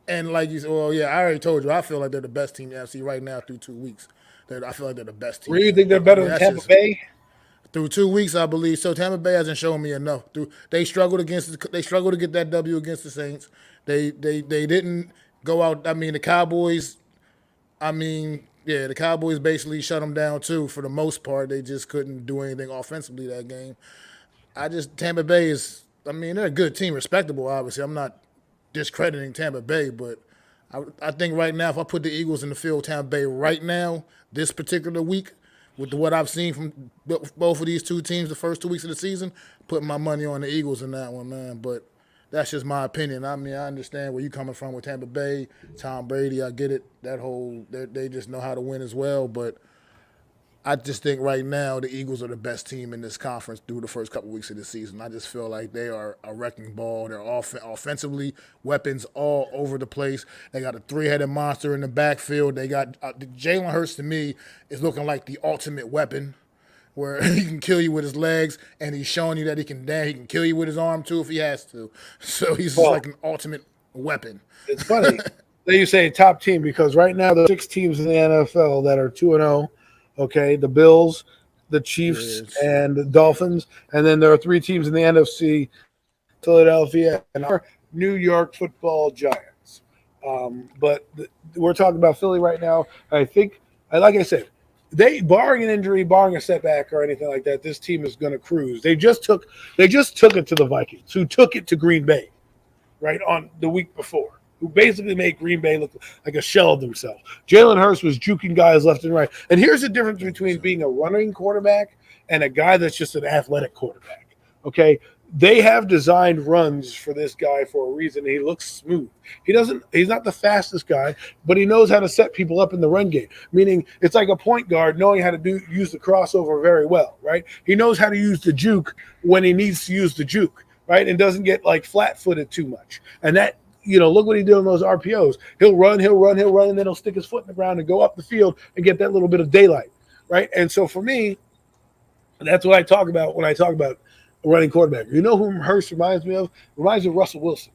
And like you said, well, yeah, I already told you, I feel like they're the best team in the NFC right now through 2 weeks. I feel like they're the best team. Where do you think they're better than Tampa Bay? Through 2 weeks, I believe. So Tampa Bay hasn't shown me enough. They struggled to get that W against the Saints. They didn't go out. I mean, the Cowboys. The Cowboys basically shut them down too for the most part. They just couldn't do anything offensively that game. Tampa Bay is. I mean, they're a good team, respectable. Obviously, I'm not discrediting Tampa Bay, but I think right now, if I put the Eagles in the field, Tampa Bay right now, this particular week, with what I've seen from both of these two teams the first 2 weeks of the season, putting my money on the Eagles in that one, man. But that's just my opinion. I mean, I understand where you're coming from with Tampa Bay, Tom Brady. I get it. They just know how to win as well. But I just think right now the Eagles are the best team in this conference through the first couple weeks of the season. I just feel like they are a wrecking ball. They're offensively, weapons all over the place. They got a 3-headed monster in the backfield. They got Jalen Hurts, to me, is looking like the ultimate weapon, where he can kill you with his legs, and he's showing you that he can kill you with his arm too if he has to. So he's just like an ultimate weapon. It's funny that you say top team because right now there are 6 teams in the NFL that are 2-0. Okay, the Bills, the Chiefs, and the Dolphins. And then there are 3 teams in the NFC, Philadelphia, and our New York Football Giants. But we're talking about Philly right now. I think, like I said, barring an injury, barring a setback or anything like that, this team is going to cruise. They just took it to the Vikings, who took it to Green Bay, right, on the week before, who basically made Green Bay look like a shell of themselves. Jalen Hurts was juking guys left and right. And here's the difference between being a running quarterback and a guy that's just an athletic quarterback, okay? They have designed runs for this guy for a reason. He looks smooth. He's not the fastest guy, but he knows how to set people up in the run game, meaning it's like a point guard knowing how to use the crossover very well, right? He knows how to use the juke when he needs to use the juke, right? And doesn't get like flat-footed too much. And that, look what he did on those RPOs. He'll run, and then he'll stick his foot in the ground and go up the field and get that little bit of daylight, right? And so for me, that's what I talk about when I talk about a running quarterback. You know who Hurst reminds me of? Reminds me of Russell Wilson,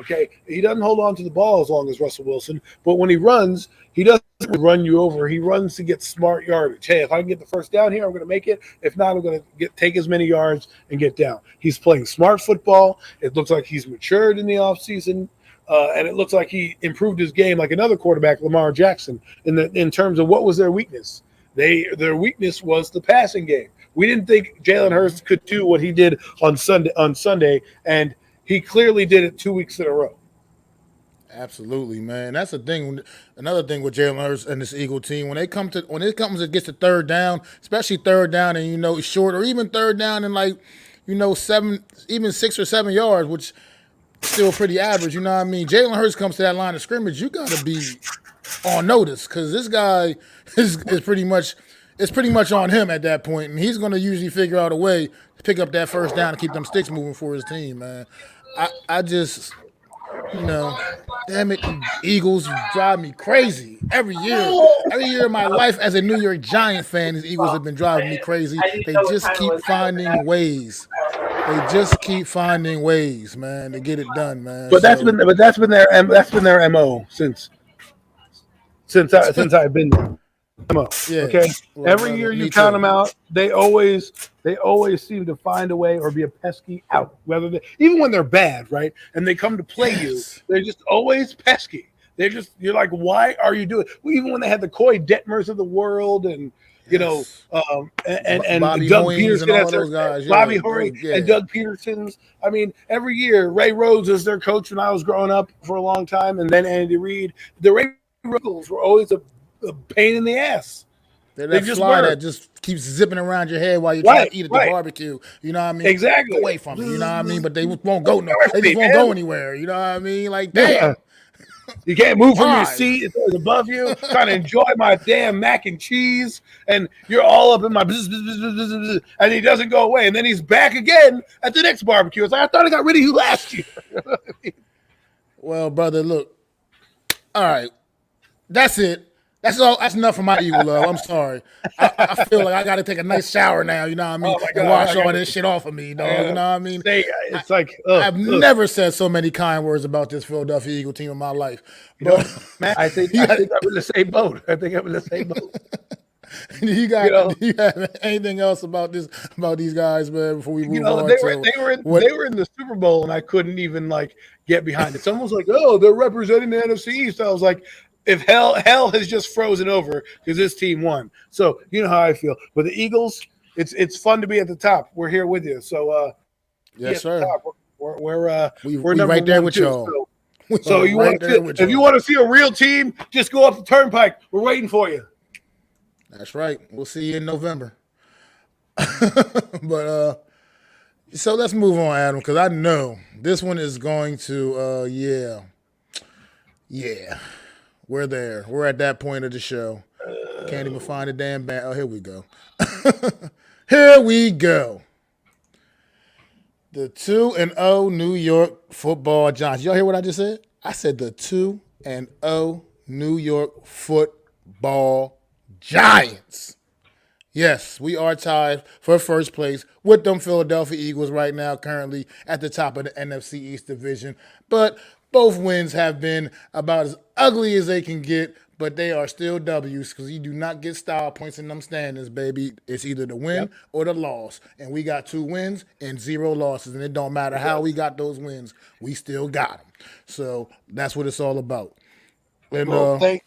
Okay, he doesn't hold on to the ball as long as Russell Wilson, but when he runs, he doesn't run you over. He runs to get smart yardage. Hey, if I can get the first down here, I'm going to make it. If not, I'm going to take as many yards and get down. He's playing smart football. It looks like he's matured in the offseason. And it looks like he improved his game like another quarterback, Lamar Jackson, in terms of what was their weakness. Their weakness was the passing game. We didn't think Jalen Hurts could do what he did on Sunday, and he clearly did it 2 weeks in a row. Absolutely, man. That's the thing. Another thing with Jalen Hurts and this Eagle team, when it comes to gets to third down, especially third down and short, or even third down and 6 or 7 yards, which still pretty average. You know what I mean? Jalen Hurts comes to that line of scrimmage, you got to be on notice because this guy is pretty much on him at that point, and he's going to usually figure out a way to pick up that first down and keep them sticks moving for his team, man. I just, damn it, Eagles drive me crazy every year. Every year of my life as a New York Giant fan, these Eagles have been driving me crazy. They just keep finding ways. Man, to get it done, man. But that's been their MO since I've been there. MO. Yeah. Okay. Well, every year you count them out, they always seem to find a way or be a pesky out. Even when they're bad, right? And they come to play you, they're just always pesky. You're like, why are you doing it? Well, even when they had the Coy Detmers of the world and and Bobby Doug Hoynes Peterson and all as their those guys, Bobby Hoynes and Doug Peterson's. I mean, every year Ray Rhodes is their coach when I was growing up for a long time, and then Andy Reid. The Ray Rhodes were always a pain in the ass. They're that fly that just keeps zipping around your head while you're trying to eat at the barbecue. You know what I mean? Exactly. Get away from it. You know what I mean? But they won't go They just won't go anywhere. You know what I mean? Like, damn. Yeah. You can't move from your seat. It's always above you. Trying to enjoy my damn mac and cheese, and you're all up in my and he doesn't go away. And then he's back again at the next barbecue. It's like, I thought I got rid of you last year. Well, brother, look. All right. That's it. That's all. That's enough for my Eagle love. I'm sorry. I feel like I got to take a nice shower now. You know what I mean? And wash all this shit off of me, dog. You know what I mean? I've never said so many kind words about this Philadelphia Eagle team in my life. But Matt, I think I'm in the same boat. You have anything else about these guys, man? Before we move on, they were in the Super Bowl, and I couldn't even get behind it. It's almost like, oh, they're representing the NFC East. I was like, if hell has just frozen over because this team won. So you know how I feel. But the Eagles, it's fun to be at the top. We're here with you. So yes, sir. We're right there with y'all. So you want to if you want to see a real team, just go up the turnpike. We're waiting for you. That's right. We'll see you in November. But so let's move on, Adam, because I know this one is going to yeah. We're there. We're at that point of the show. Can't even find a damn band. Oh, here we go. Here we go. The 2-0 New York Football Giants. Y'all hear what I just said? I said the 2-0 New York Football Giants. Yes, we are tied for first place with them Philadelphia Eagles right now, currently at the top of the NFC East division. But both wins have been about as ugly as they can get, but they are still W's because you do not get style points in them standings, baby. It's either the win or the loss. And we got 2 wins and 0 losses, and it don't matter how we got those wins. We still got them. So that's what it's all about. And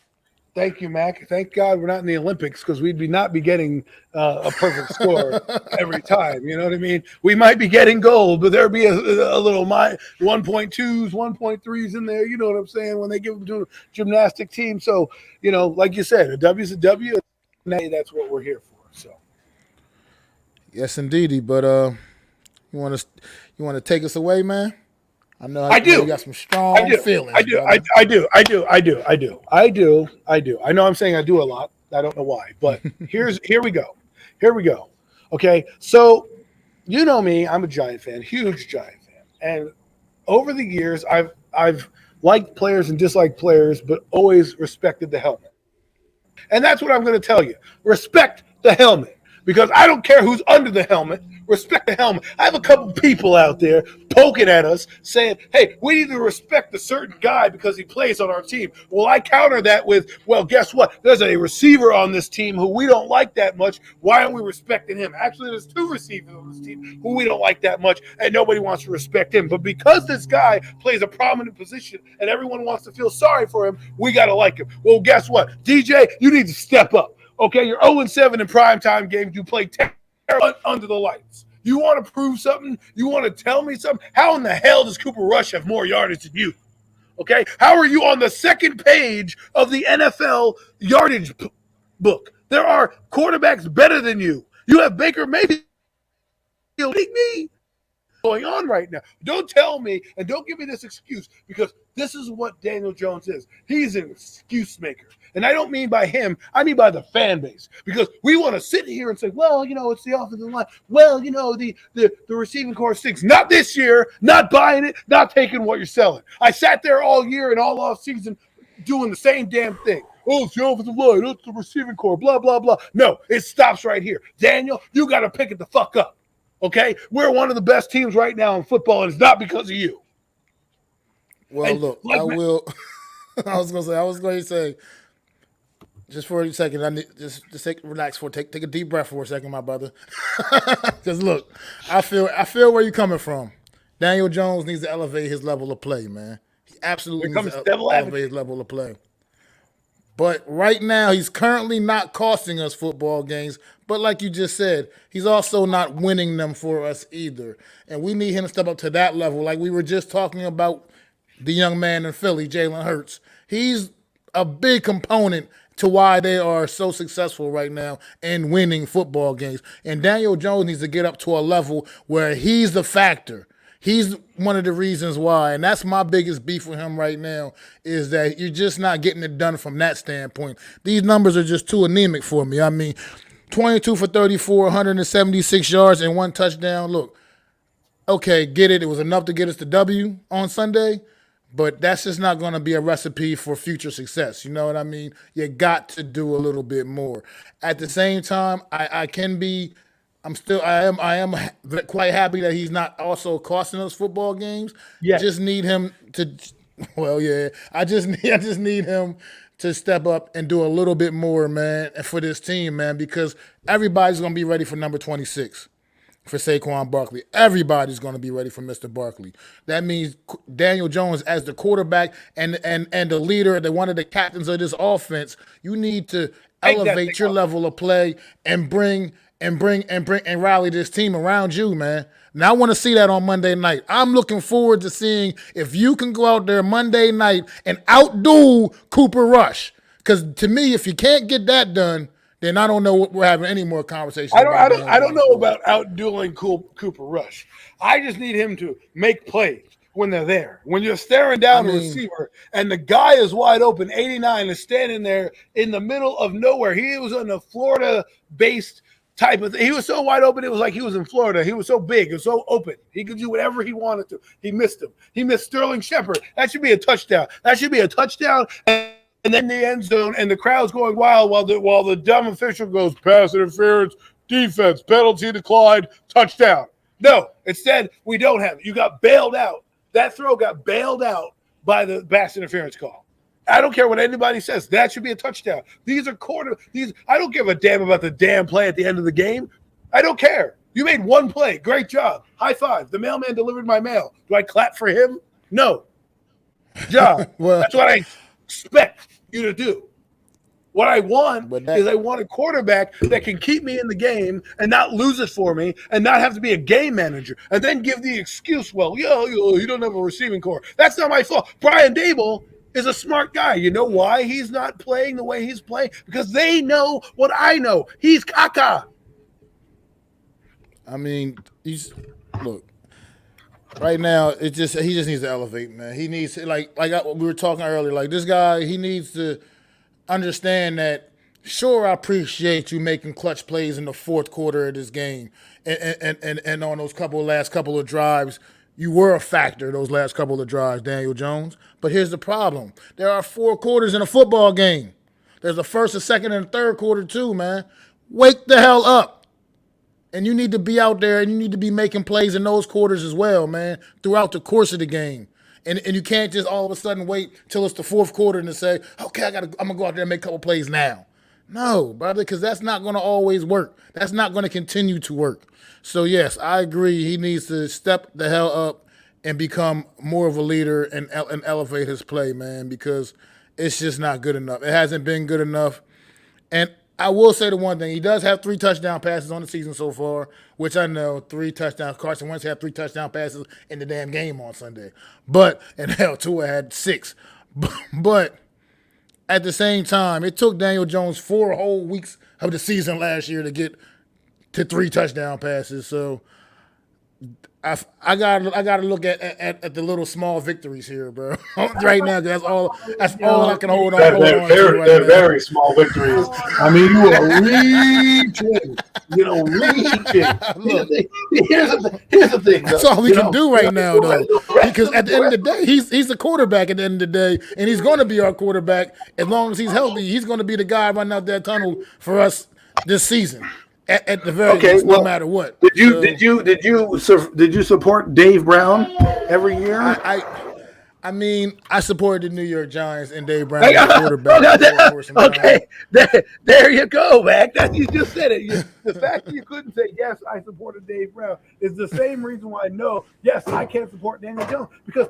Thank you, Mac. Thank God we're not in the Olympics because we'd not be getting a perfect score every time. You know what I mean? We might be getting gold, but there'd be a little 1.2s, 1.3s in there. You know what I'm saying? When they give them to a gymnastic team. So, like you said, a W's a W. That's what we're here for. So, yes, indeedy. But you want to take us away, man? I know you got some strong feelings. I do. I know I'm saying I do a lot. I don't know why, but here we go. Okay, so you know me, I'm a Giant fan, huge Giant fan, and over the years I've liked players and disliked players, but always respected the helmet. And that's what I'm going to tell you. Respect the helmet. because I don't care who's under the helmet. Respect the helmet. I have a couple people out there poking at us saying, hey, we need to respect a certain guy because he plays on our team. Well, I counter that with, well, guess what? There's a receiver on this team who we don't like that much. Why aren't we respecting him? Actually, there's two receivers on this team who we don't like that much, and nobody wants to respect him. But because this guy plays a prominent position and everyone wants to feel sorry for him, we got to like him. Well, guess what? DJ, you need to step up. Okay, you're 0-7 in primetime games. You play under the lights. You want to prove something? You want to tell me something? How in the hell does Cooper Rush have more yardage than you? Okay, how are you on the second page of the NFL yardage book? There are quarterbacks better than you. You have Baker Mayfield. Me going on right now. Don't tell me and don't give me this excuse, because this is what Daniel Jones is. He's an excuse maker. And I don't mean by him, I mean by the fan base. Because we want to sit here and say, well, it's the offensive line. Well, the receiving corps stinks. Not this year, not buying it, not taking what you're selling. I sat there all year and all off season doing the same damn thing. Oh, it's the offensive line, it's the receiving corps, blah, blah, blah. No, it stops right here. Daniel, you got to pick it the fuck up. Okay, we're one of the best teams right now in football, and it's not because of you. Well, and look, I will. I was going to say, just for a second, I need just relax take a deep breath for a second, my brother. Because look, I feel where you're coming from. Daniel Jones needs to elevate his level of play, man. He absolutely needs to elevate his level of play. But right now, he's currently not costing us football games. But like you just said, he's also not winning them for us either. And we need him to step up to that level. Like we were just talking about the young man in Philly, Jalen Hurts. He's a big component to why they are so successful right now in winning football games. And Daniel Jones needs to get up to a level where he's the factor. He's one of the reasons why, and that's my biggest beef with him right now, is that you're just not getting it done from that standpoint. These numbers are just too anemic for me. I mean, 22 for 34, 176 yards, and 1 touchdown. Look, okay, get it. It was enough to get us the W on Sunday, but that's just not going to be a recipe for future success. You know what I mean? You got to do a little bit more. At the same time, I am quite happy that he's not also costing us football games. Yeah. Just need him to, well, yeah. I just need him to step up and do a little bit more, man, for this team, man, because everybody's going to be ready for number 26 for Saquon Barkley. Everybody's going to be ready for Mr. Barkley. That means Daniel Jones as the quarterback and the leader, one of the captains of this offense. You need to elevate your level of play and bring and rally this team around you, man. Now I want to see that on Monday night. I'm looking forward to seeing if you can go out there Monday night and outdo Cooper Rush. Because to me, if you can't get that done, then I don't know what we're having any more conversations. I don't know about outdueling Cooper Rush. I just need him to make plays when they're there. When you're staring down a receiver and the guy is wide open, 89 is standing there in the middle of nowhere. He was on a Florida-based type of thing. He was so wide open, it was like he was in Florida. He was so big, it was so open. He could do whatever he wanted to. He missed him. He missed Sterling Shepard. That should be a touchdown. And then the end zone, and the crowd's going wild while the dumb official goes, pass interference, defense, penalty declined, touchdown. No, instead, we don't have it. You got bailed out. That throw got bailed out by the pass interference call. I don't care what anybody says. That should be a touchdown. I don't give a damn about the damn play at the end of the game. I don't care. You made one play. Great job. High five. The mailman delivered my mail. Do I clap for him? No. Job. Well, that's what I expect you to do. What I want is I want a quarterback that can keep me in the game and not lose it for me and not have to be a game manager and then give the excuse, well, you don't have a receiving core. That's not my fault. Brian Dable is a smart guy. You know why he's not playing the way he's playing? Because they know what I know. He's caca. I mean, look. Right now, he just needs to elevate, man. He needs to, like we were talking earlier, like this guy, he needs to understand that, sure, I appreciate you making clutch plays in the fourth quarter of this game and on those last couple of drives. You were a factor those last couple of drives, Daniel Jones. But here's the problem. There are 4 quarters in a football game. There's a first, a second, and a third quarter too, man. Wake the hell up. And you need to be out there and you need to be making plays in those quarters as well, man, throughout the course of the game. And you can't just all of a sudden wait till it's the fourth quarter and say, okay, I'm gonna go out there and make a couple plays now. No, brother, because that's not gonna always work. That's not gonna continue to work. So yes, I agree. He needs to step the hell up and become more of a leader and elevate his play, man, because it's just not good enough. It hasn't been good enough. And I will say the one thing. He does have 3 touchdown passes on the season so far, which I know, 3 touchdowns. Carson Wentz had 3 touchdown passes in the damn game on Sunday. And hell, Tua had 6. But at the same time, it took Daniel Jones 4 whole weeks of the season last year to get to 3 touchdown passes. So I gotta look at the little small victories here, bro. Right now, that's all I can hold on. They're very small victories. I mean, you are reaching. Reaching. Here's the thing. That's all we can do right now, though. Because at the end of the day, he's the quarterback at the end of the day, and he's going to be our quarterback as long as he's healthy. He's going to be the guy running out that tunnel for us this season. At the very least, no matter what. Did you support Dave Brown every year? I mean, I supported the New York Giants and Dave Brown as quarterback. Okay, there you go, Mac. You just said it. The fact that you couldn't say yes, I supported Dave Brown is the same reason why yes, I can't support Daniel Jones because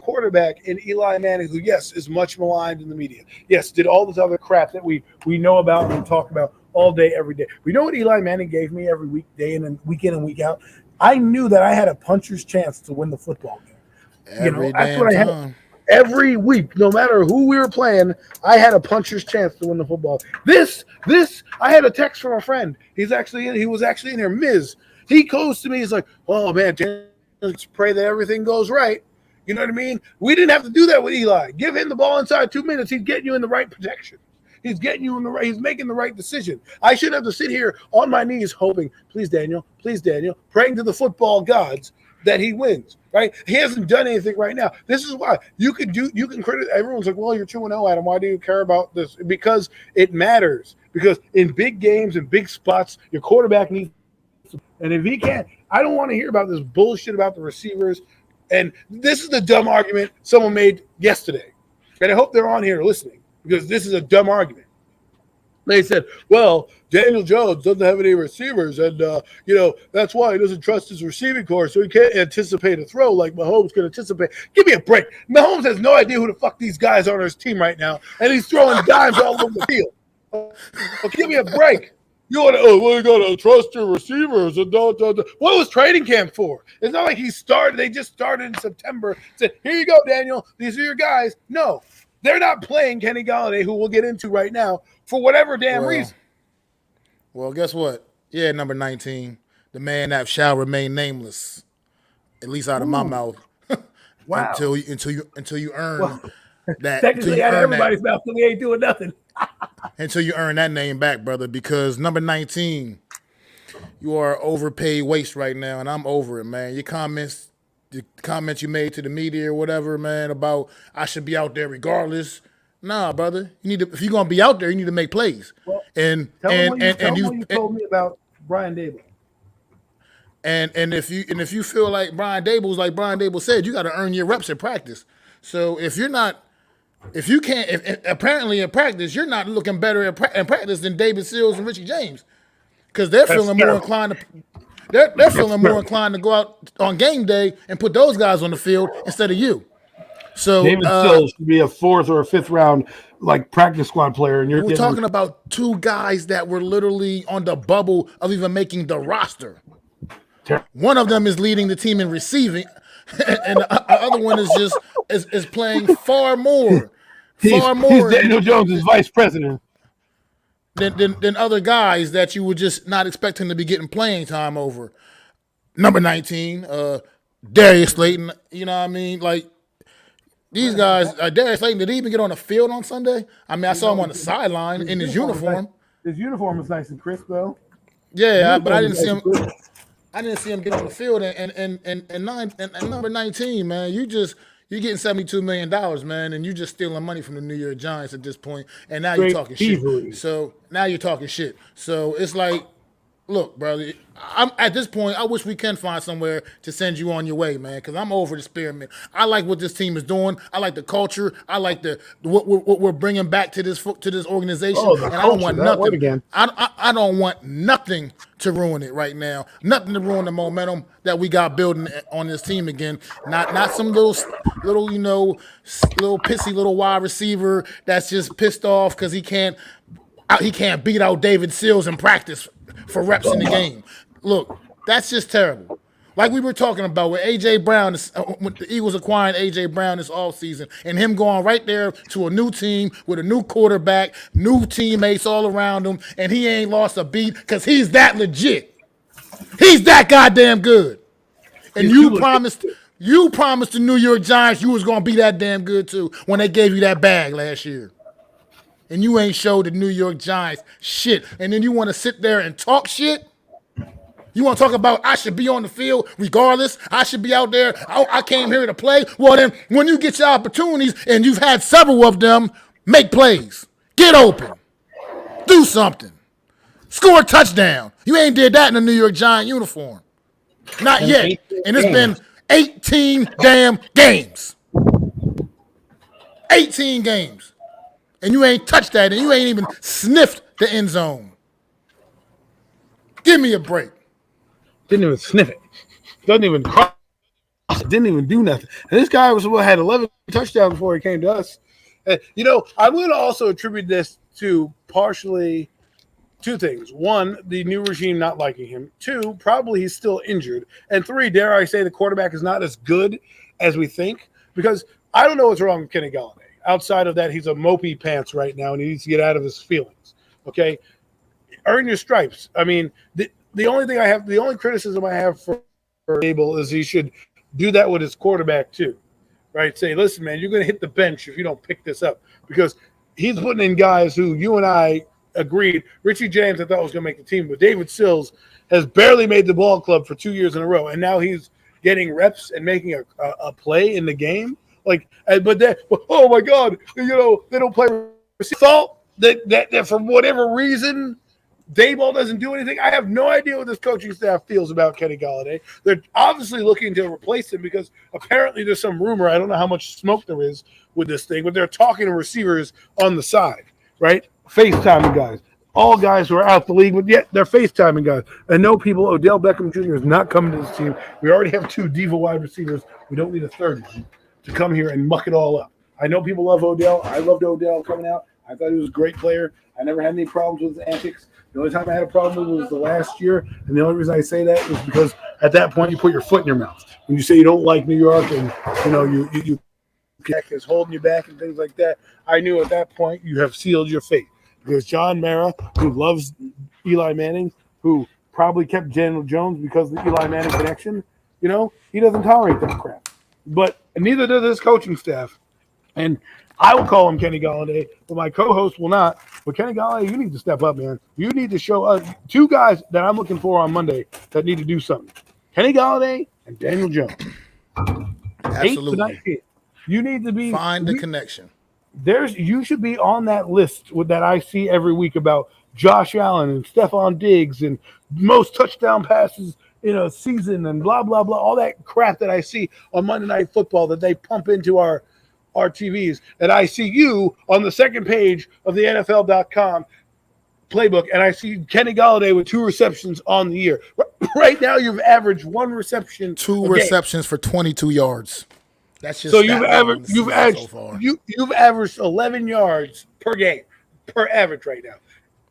quarterback in Eli Manning, who yes is much maligned in the media, yes did all this other crap that we know about and talk about all day, every day. We know what Eli Manning gave me every week, week in and week out. I knew that I had a puncher's chance to win the football game. That's what I had every week. No matter who we were playing, I had a puncher's chance to win the football. This, I had a text from a friend. He was actually in here. Miz. He goes to me. He's like, "Oh man, let's pray that everything goes right." You know what I mean? We didn't have to do that with Eli. Give him the ball inside 2 minutes. He's getting you in the right protection. He's getting you in the right. He's making the right decision. I shouldn't have to sit here on my knees hoping, please Daniel, praying to the football gods that he wins. Right? He hasn't done anything right now. This is why you can credit. Everyone's like, well, you're 2-0, Adam. Why do you care about this? Because it matters. Because in big games and big spots, your quarterback needs. And if he can't, I don't want to hear about this bullshit about the receivers. And this is the dumb argument someone made yesterday. And I hope they're on here listening. Because this is a dumb argument. They said, well, Daniel Jones doesn't have any receivers, and, that's why he doesn't trust his receiving corps, so he can't anticipate a throw like Mahomes can anticipate. Give me a break. Mahomes has no idea who the fuck these guys are on his team right now, and he's throwing dimes all over the field. Give me a break. You got to trust your receivers. And don't. What was training camp for? It's not like they just started in September, said, here you go, Daniel, these are your guys. No. They're not playing Kenny Golladay, who we'll get into right now, for whatever damn reason. Well, guess what? Yeah, number 19, the man that shall remain nameless, at least out of my mouth. Wow. until you earn that. Technically, out of everybody's mouth, so we ain't doing nothing. Until you earn that name back, brother, because number 19, you are overpaid waste right now, and I'm over it, man. The comments you made to the media or whatever, man, about I should be out there regardless. Nah, brother. You need to, if you're gonna be out there, you need to make plays. Well, and tell me what you told me about Brian Dable. And if you feel like Brian Dable said, you got to earn your reps in practice. So apparently in practice you're not looking better in practice than David Sills and Richie James, because they're feeling more inclined to. They're feeling more inclined to go out on game day and put those guys on the field instead of you. So David Sills should be a 4th or a 5th round practice squad player, and we're talking about 2 guys that were literally on the bubble of even making the roster. One of them is leading the team in receiving, and the other one is just is playing far more. He's Daniel Jones' vice president. Than other guys that you would just not expect him to be getting playing time over. Number 19, Darius Slayton, you know what I mean? Like, these guys, Darius Slayton, did he even get on the field on Sunday? I mean, I saw him on the sideline in his uniform. His uniform was nice and crisp, though. Yeah, but I didn't see him. I didn't see him get on the field. And number 19, man, you're getting $72 million, man, and you're just stealing money from the New York Giants at this point. And now you're talking shit. So now you're talking shit. So it's like, Look, brother, I'm at this point. I wish we can find somewhere to send you on your way, man. Because I'm over the experiment. I like what this team is doing. I like the culture. I like the what we're bringing back to this organization. Oh, the And I don't culture, want that word nothing. again. I don't want nothing to ruin it right now. Nothing to ruin the momentum that we got building on this team again. Not some little little pissy little wide receiver that's just pissed off because he can't beat out David Sills in practice for reps in the game. Look, that's just terrible. Like we were talking about with A.J. Brown, when the Eagles acquiring A.J. Brown this offseason, and him going right there to a new team with a new quarterback, new teammates all around him, and he ain't lost a beat because he's that legit. He's that goddamn good. And you promised the New York Giants you was going to be that damn good too when they gave you that bag last year. And you ain't showed the New York Giants shit. And then you want to sit there and talk shit? You want to talk about I should be on the field regardless? I should be out there. I came here to play. Well, then when you get your opportunities, and you've had several of them, make plays. Get open. Do something. Score a touchdown. You ain't did that in a New York Giant uniform. Not yet. And it's been 18 damn games. 18 games. And you ain't touched that, and you ain't even sniffed the end zone. Give me a break. Didn't even sniff it. Doesn't even cross. Didn't even do nothing. And this guy had 11 touchdowns before he came to us. I'm going to also attribute this to partially two things. One, the new regime not liking him. Two, probably he's still injured. And three, dare I say the quarterback is not as good as we think, because I don't know what's wrong with Kenny Galladay. Outside of that, he's a mopey pants right now, and he needs to get out of his feelings. Okay, earn your stripes. I mean, the only criticism I have for Abel is he should do that with his quarterback too, right? Say, listen, man, you're going to hit the bench if you don't pick this up, because he's putting in guys who you and I agreed. Richie James, I thought was going to make the team, but David Sills has barely made the ball club for 2 years in a row, and now he's getting reps and making a play in the game. Oh my God, they don't play. Thought that for whatever reason, Daboll doesn't do anything. I have no idea what this coaching staff feels about Kenny Galladay. They're obviously looking to replace him because apparently there's some rumor. I don't know how much smoke there is with this thing, but they're talking to receivers on the side, right? FaceTiming guys. All guys who are out the league, but yet they're FaceTiming guys. And no people, Odell Beckham Jr. is not coming to this team. We already have 2 diva wide receivers. We don't need a third one to come here and muck it all up. I know people love Odell. I loved Odell coming out. I thought he was a great player. I never had any problems with his antics. The only time I had a problem with was the last year, and the only reason I say that is because at that point you put your foot in your mouth. When you say you don't like New York and you is holding you back and things like that, I knew at that point you have sealed your fate. Because John Mara, who loves Eli Manning, who probably kept Daniel Jones because of the Eli Manning connection, he doesn't tolerate that crap. But neither does his coaching staff. And I will call him Kenny Galladay, but my co-host will not. But Kenny Galladay, you need to step up, man. You need to show us 2 guys that I'm looking for on Monday that need to do something. Kenny Galladay and Daniel Jones. Absolutely. You need to be find the connection. You should be on that list that I see every week about Josh Allen and Stephon Diggs and most touchdown passes in a season and blah blah blah, all that crap that I see on Monday Night Football that they pump into our TVs. And I see you on the second page of the NFL.com playbook, and I see Kenny Galladay with 2 receptions on the year. Right now, you've averaged 1 reception, 2 receptions for 22 yards. That's just so you've averaged 11 yards per game per average right now.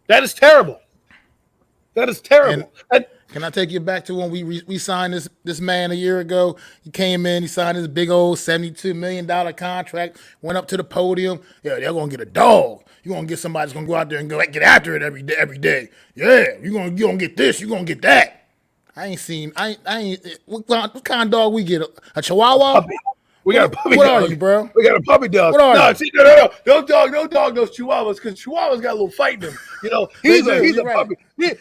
That is terrible. That is terrible. And can I take you back to when we signed this man a year ago? He came in, he signed his big old $72 million contract, went up to the podium. Yeah, they're gonna get a dog. You're gonna get somebody that's gonna go out there and get after it every day. Yeah, you're gonna get this, you're gonna get that. What kind of dog we get? A Chihuahua? We got a puppy what dog. Are you, bro? We got a puppy dog. What are you? No. Don't dog those Chihuahuas, because Chihuahuas got a little fight in them. He's a puppy.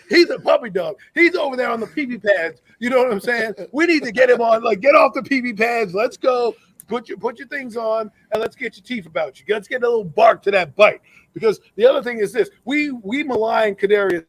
He's a puppy dog. He's over there on the pee pads. You know what I'm saying? We need to get him on. Get off the pee pads. Let's go. Put your things on, and let's get your teeth about you. Let's get a little bark to that bite. Because the other thing is this: we malign Kadarius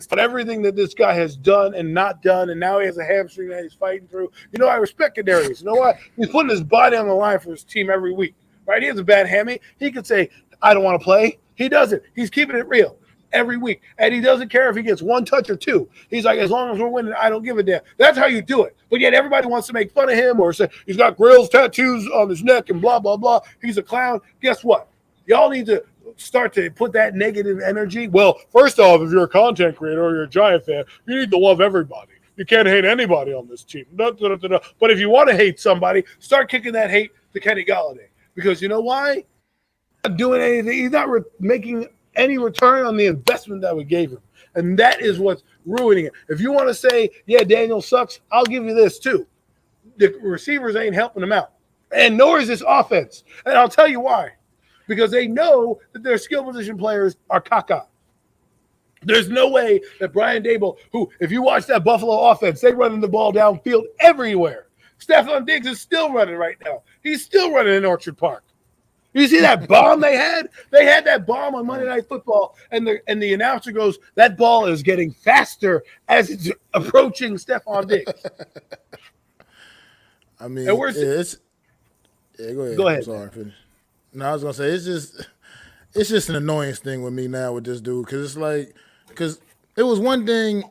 But everything that this guy has done and not done, and now he has a hamstring that he's fighting through. I respect Kadarius. You know what? He's putting his body on the line for his team every week, right? He has a bad hammy. He could say, I don't want to play. He doesn't. He's keeping it real every week. And he doesn't care if he gets one touch or two. He's like, as long as we're winning, I don't give a damn. That's how you do it. But yet everybody wants to make fun of him or say he's got grills, tattoos on his neck, and blah, blah, blah. He's a clown. Guess what? Y'all need to start to put that negative energy. Well, first off, if you're a content creator or you're a Giant fan, you need to love everybody. You can't hate anybody on this team. But if you want to hate somebody, start kicking that hate to Kenny Golladay. Because you know why? He's not doing anything. He's not making any return on the investment that we gave him. And that is what's ruining it. If you want to say, yeah, Daniel sucks, I'll give you this too. The receivers ain't helping him out. And nor is this offense. And I'll tell you why. Because they know that their skill position players are caca. There's no way that Brian Daboll, who, if you watch that Buffalo offense, they're running the ball downfield everywhere. Stephon Diggs is still running right now. He's still running in Orchard Park. You see that bomb they had? They had that bomb on Monday Night Football, and the announcer goes, that ball is getting faster as it's approaching Stephon Diggs. I mean, and where's go ahead. Go ahead. I'm sorry, finish. No, I was gonna say it's just an annoyance thing with me now with this dude because it was one thing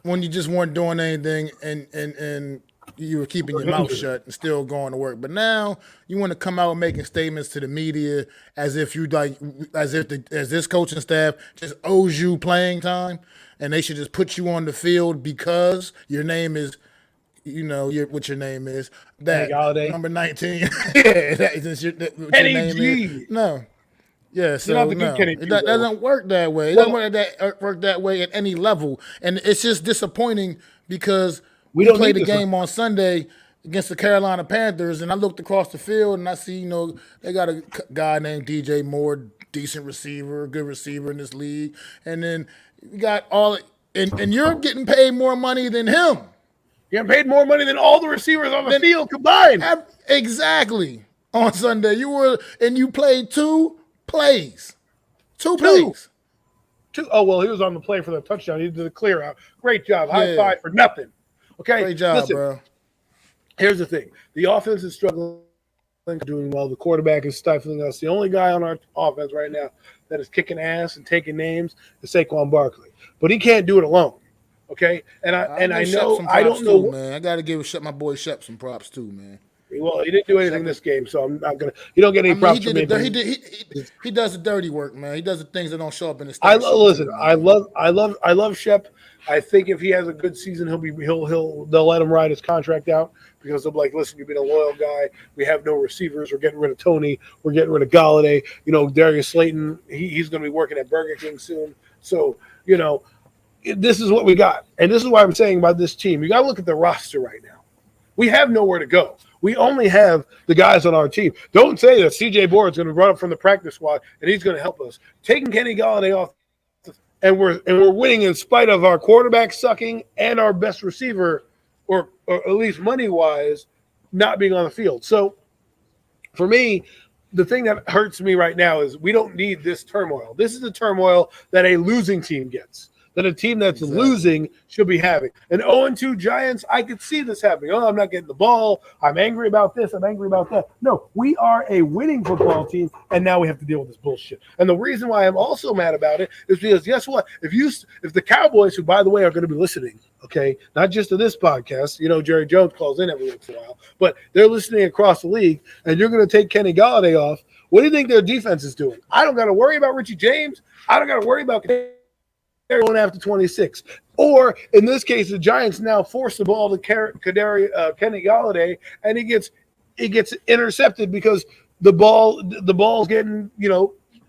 when you just weren't doing anything and you were keeping your mouth shut and still going to work, but now you want to come out making statements to the media as if this coaching staff just owes you playing time and they should just put you on the field because your name is. What your name is. That number 19. Yeah, Kenny G. No. Yeah, so no. It doesn't work that way. It doesn't work that way at any level. And it's just disappointing because we played the game on Sunday against the Carolina Panthers, and I looked across the field and I see, they got a guy named DJ Moore, decent receiver, good receiver in this league. And then you got and you're getting paid more money than him. You paid more money than all the receivers on the field combined. Exactly. On Sunday, you played two plays. Two plays. Oh, well, he was on the play for the touchdown. He did the clear out. Great job. High five for nothing. Okay. Great job, bro. Here's the thing. The offense is struggling, doing well. The quarterback is stifling us. The only guy on our offense right now that is kicking ass and taking names is Saquon Barkley. But he can't do it alone. Okay, I don't know, man. I got to give my boy Shep some props too, man. Well, he didn't do anything this game, so I'm not gonna. You don't get any props from me. He does the dirty work, man. He does the things that don't show up in the stats. I love Shep. I think if he has a good season, they'll let him ride his contract out because they'll be like, listen, you've been a loyal guy. We have no receivers. We're getting rid of Tony. We're getting rid of Golladay. Darius Slayton. He's going to be working at Burger King soon. So this is what we got. And this is why I'm saying about this team. You got to look at the roster right now. We have nowhere to go. We only have the guys on our team. Don't say that C.J. Board's going to run up from the practice squad and he's going to help us. Taking Kenny Golladay off, and we're winning in spite of our quarterback sucking and our best receiver, or at least money-wise, not being on the field. So for me, the thing that hurts me right now is we don't need this turmoil. This is the turmoil that a losing team gets. That a team that's losing should be having. An 0-2 Giants, I could see this happening. Oh, I'm not getting the ball. I'm angry about this. I'm angry about that. No, we are a winning football team, and now we have to deal with this bullshit. And the reason why I'm also mad about it is because guess what? If the Cowboys, who, by the way, are going to be listening, okay, not just to this podcast, Jerry Jones calls in every once in a while, but they're listening across the league, and you're going to take Kenny Golladay off, what do you think their defense is doing? I don't got to worry about Richie James. I don't got to worry about going after 26. Or in this case, the Giants now force the ball to Kenny Golladay, and he gets intercepted because the ball's getting,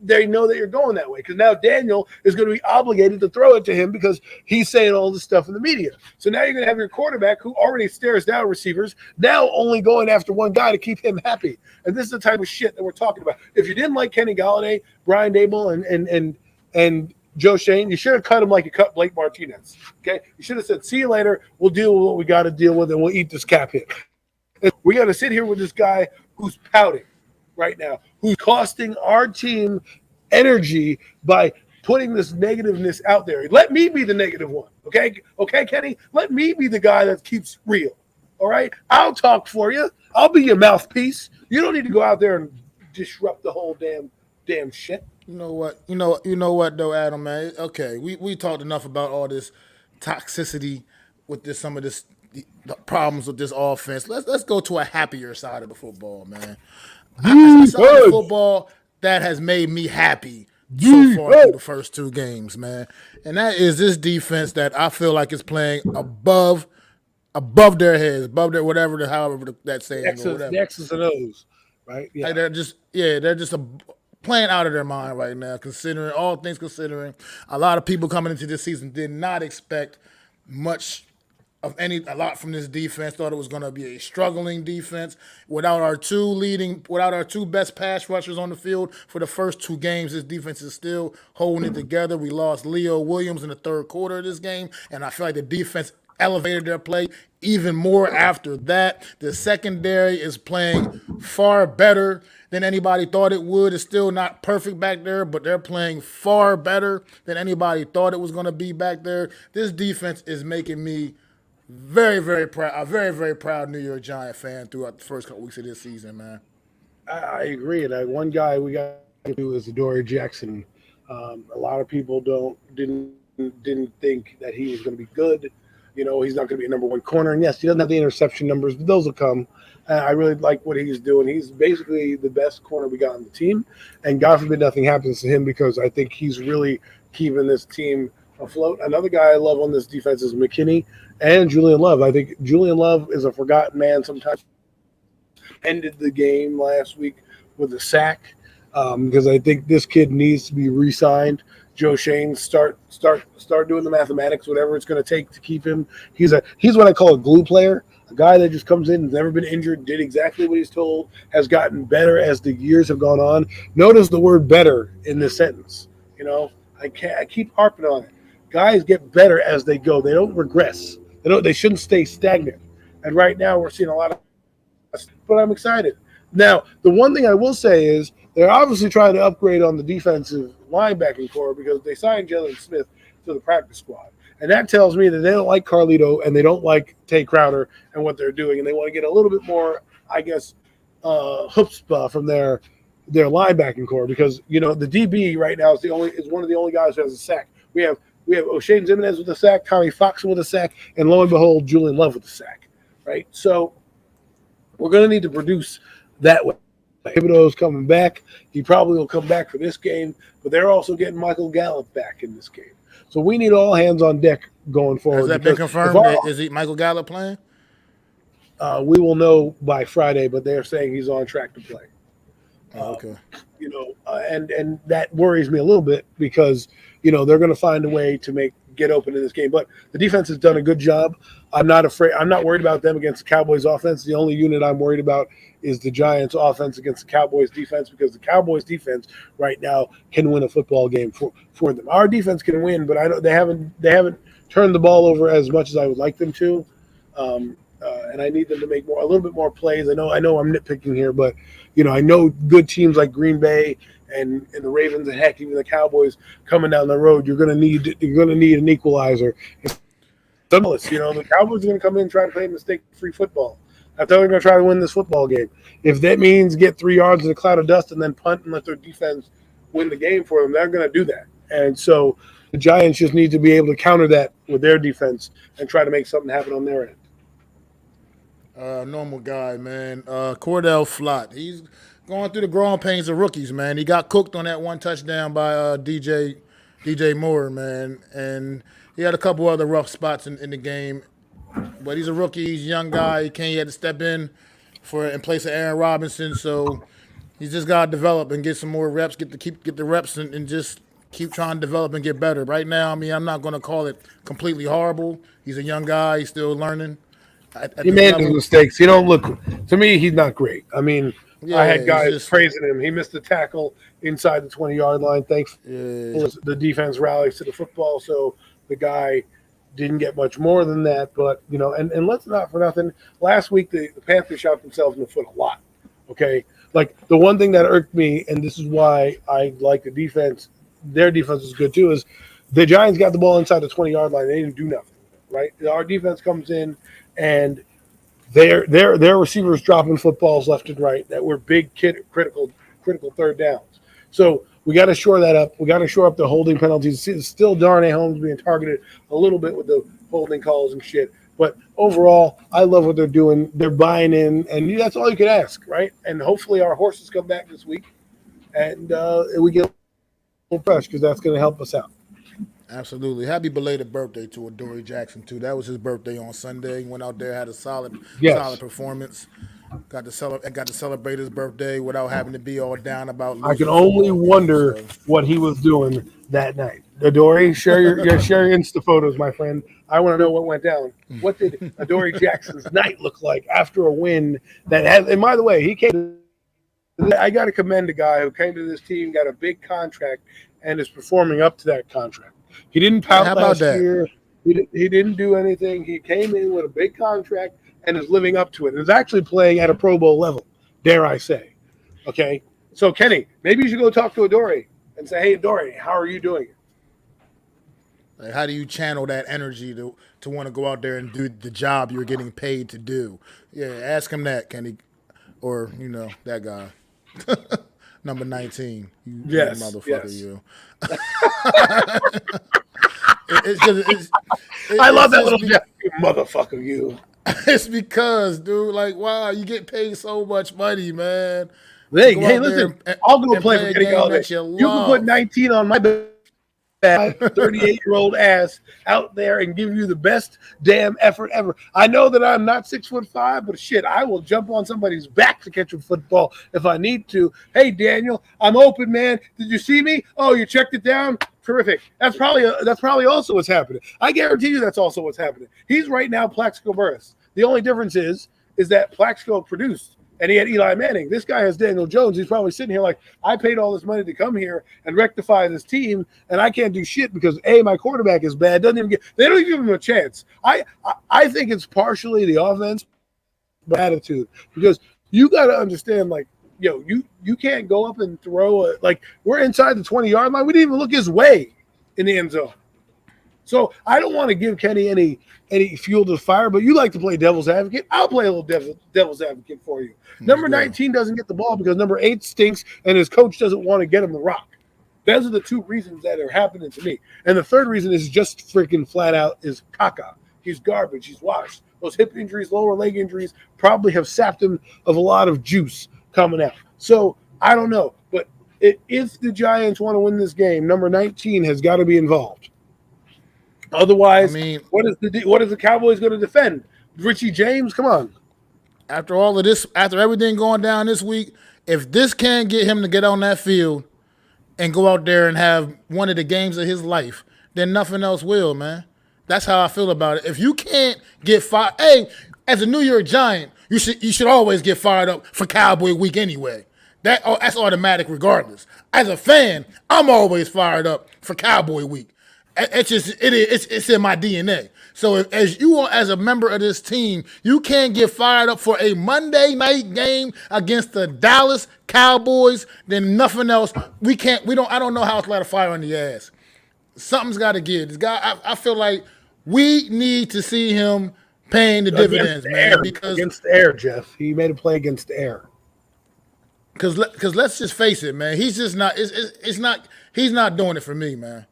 they know that you're going that way because now Daniel is going to be obligated to throw it to him because he's saying all this stuff in the media. So now you're going to have your quarterback who already stares down receivers now only going after one guy to keep him happy. And this is the type of shit that we're talking about. If you didn't like Kenny Golladay, Brian Daboll, and Joe Shane, you should have cut him like you cut Blake Martinez. Okay, you should have said, "See you later. We'll deal with what we got to deal with, and we'll eat this cap hit." And we got to sit here with this guy who's pouting right now, who's costing our team energy by putting this negativeness out there. Let me be the negative one. Okay, Kenny. Let me be the guy that keeps real. All right, I'll talk for you. I'll be your mouthpiece. You don't need to go out there and disrupt the whole damn shit. You know what? You know what though, Adam, man. Okay, we talked enough about all this toxicity with this some of this the problems with this offense. Let's go to a happier side of the football, man. A side of football that has made me happy so far through the first two games, man. And that is this defense that I feel like is playing above their heads, above their whatever however that saying or whatever. The X's and O's, right? Yeah. Like they're just playing out of their mind right now. Considering all things considering, a lot of people coming into this season did not expect much of a lot from this defense. Thought it was going to be a struggling defense without our two best pass rushers on the field for the first two games. This defense is still holding it together. We lost Leo Williams in the third quarter of this game, and I feel like the defense elevated their play even more after that. The secondary is playing far better than anybody thought it would. It's still not perfect back there, but they're playing far better than anybody thought it was going to be back there. This defense is making me very, very proud. A very, very proud New York Giant fan throughout the first couple weeks of this season, man. I agree. And one guy we got to do is Adoree Jackson. A lot of people didn't think that he was going to be good. You know, he's not going to be a number one corner. And yes, he doesn't have the interception numbers, but those will come. I really like what he's doing. He's basically the best corner we got on the team. And God forbid nothing happens to him, because I think he's really keeping this team afloat. Another guy I love on this defense is McKinney and Julian Love. I think Julian Love is a forgotten man sometimes. Ended the game last week with a sack, because I think this kid needs to be re-signed. Joe Shane, start doing the mathematics, whatever it's going to take to keep him. He's what I call a glue player, a guy that just comes in, has never been injured, did exactly what he's told, has gotten better as the years have gone on. Notice the word "better" in this sentence. You know, I keep harping on it. Guys get better as they go. They don't regress. They shouldn't stay stagnant. And right now we're seeing a lot of, but I'm excited. Now, the one thing I will say is they're obviously trying to upgrade on the defensive linebacking core, because they signed Jalen Smith to the practice squad. And that tells me that they don't like Carlito and they don't like Tay Crowder and what they're doing. And they want to get a little bit more, I guess, chutzpah from their linebacking core, because, you know, the DB right now is one of the only guys who has a sack. We have O'Shane Zimenez with a sack, Tommy Fox with a sack, and lo and behold, Julian Love with a sack, right? So we're going to need to produce that way. Thibodeau's coming back. He probably will come back for this game, but they're also getting Michael Gallup back in this game. So we need all hands on deck going forward. Has that been confirmed? Is Michael Gallup playing? We will know by Friday, but they're saying he's on track to play. Okay. You know, and that worries me a little bit, because, you know, they're going to find a way to get open in this game. But the defense has done a good job. I'm not worried about them against the Cowboys offense. The only unit I'm worried about is the Giants offense against the Cowboys defense, because the Cowboys defense right now can win a football game for them. Our defense can win, but they haven't turned the ball over as much as I would like them to. And I need them to make a little bit more plays. I know I'm nitpicking here, but, you know, I know good teams like Green Bay and the Ravens, and heck, even the Cowboys coming down the road, you're gonna need an equalizer. You know, the Cowboys are gonna come in and try to play mistake-free football. I thought they're gonna try to win this football game. If that means get 3 yards in a cloud of dust and then punt and let their defense win the game for them, they're gonna do that. And so the Giants just need to be able to counter that with their defense and try to make something happen on their end. Normal guy, man. Cordell Flott. He's going through the growing pains of rookies, man. He got cooked on that one touchdown by DJ Moore, man. And he had a couple other rough spots in the game. But he's a rookie. He's a young guy. He had to step in place of Aaron Robinson. So he's just got to develop and get some more reps, get the reps and just keep trying to develop and get better. Right now, I mean, I'm not going to call it completely horrible. He's a young guy. He's still learning. He made his mistakes. He don't look – to me, he's not great. I mean, I had guys praising him. He missed the tackle inside the 20-yard line. Thanks. The defense rallies to the football, so the guy didn't get much more than that. But, you know, and let's not for nothing. Last week, the Panthers shot themselves in the foot a lot, okay? Like, the one thing that irked me, and this is why I like the defense their defense is good too, is the Giants got the ball inside the 20-yard line. They didn't do nothing, right? Our defense comes in, and their receivers dropping footballs left and right that were big critical third downs. So we got to shore that up. We got to shore up the holding penalties. It's still Darnay Holmes being targeted a little bit with the holding calls and shit. But overall, I love what they're doing. They're buying in, and that's all you can ask, right? And hopefully our horses come back this week, and we get a little fresh because that's going to help us out. Absolutely. Happy belated birthday to Adoree Jackson, too. That was his birthday on Sunday. He went out there, had a solid performance. Got to celebrate his birthday without having to be all down about losing. I can only wonder what he was doing that night. Adoree, share your Insta photos, my friend. I want to know what went down. What did Adoree Jackson's night look like after a win that had? And by the way, he came. I got to commend a guy who came to this team, got a big contract, and is performing up to that contract. He didn't pout last year. He didn't do anything. He came in with a big contract and is living up to it. And is actually playing at a Pro Bowl level, dare I say. Okay? So, Kenny, maybe you should go talk to Adoree and say, hey, Adoree, how are you doing? Like, how do you channel that energy to want to go out there and do the job you're getting paid to do? Yeah, ask him that, Kenny. Or, that guy. Number 19. Yes, motherfucker, yes. you. I love that little Jeff. You motherfucker, you. It's because, dude, like, wow, you get paid so much money, man. Hey, listen, I'll go play for Kenny Galladay. You can put 19 on my 38-year-old ass out there and give you the best damn effort ever. I know that I'm not 6'5", but shit, I will jump on somebody's back to catch a football if I need to. Hey, Daniel, I'm open, man. Did you see me? Oh, you checked it down? Terrific. That's probably also what's happening. I guarantee you that's also what's happening. He's right now Plaxico Burress. The only difference is that Plaxico produced, and he had Eli Manning. This guy has Daniel Jones. He's probably sitting here like, I paid all this money to come here and rectify this team, and I can't do shit because my quarterback is bad. They don't even give him a chance. I think it's partially the offense, but attitude, because you got to understand, like, you can't go up and throw we're inside the 20-yard line. We didn't even look his way in the end zone. So I don't want to give Kenny any fuel to the fire, but you like to play devil's advocate. I'll play a little devil's advocate for you. Number 19 doesn't get the ball because number 8 stinks and his coach doesn't want to get him the rock. Those are the two reasons that are happening to me. And the third reason is just freaking flat out is caca. He's garbage. He's washed. Those hip injuries, lower leg injuries probably have sapped him of a lot of juice coming out. So I don't know. But if the Giants want to win this game, number 19 has got to be involved. Otherwise, what is the Cowboys going to defend? Richie James? Come on. After all of this, after everything going down this week, if this can't get him to get on that field and go out there and have one of the games of his life, then nothing else will, man. That's how I feel about it. If you can't get fired, as a New York Giant, you should always get fired up for Cowboy Week anyway. That's automatic regardless. As a fan, I'm always fired up for Cowboy Week. It's in my DNA. So as a member of this team, you can't get fired up for a Monday night game against the Dallas Cowboys, then nothing else. I don't know how to light a fire on the ass. Something's got to give. This guy, I feel like we need to see him paying the dividends, man. Because against the air, Jeff. He made a play against the air. Because let's just face it, man. He's just not. He's not doing it for me, man.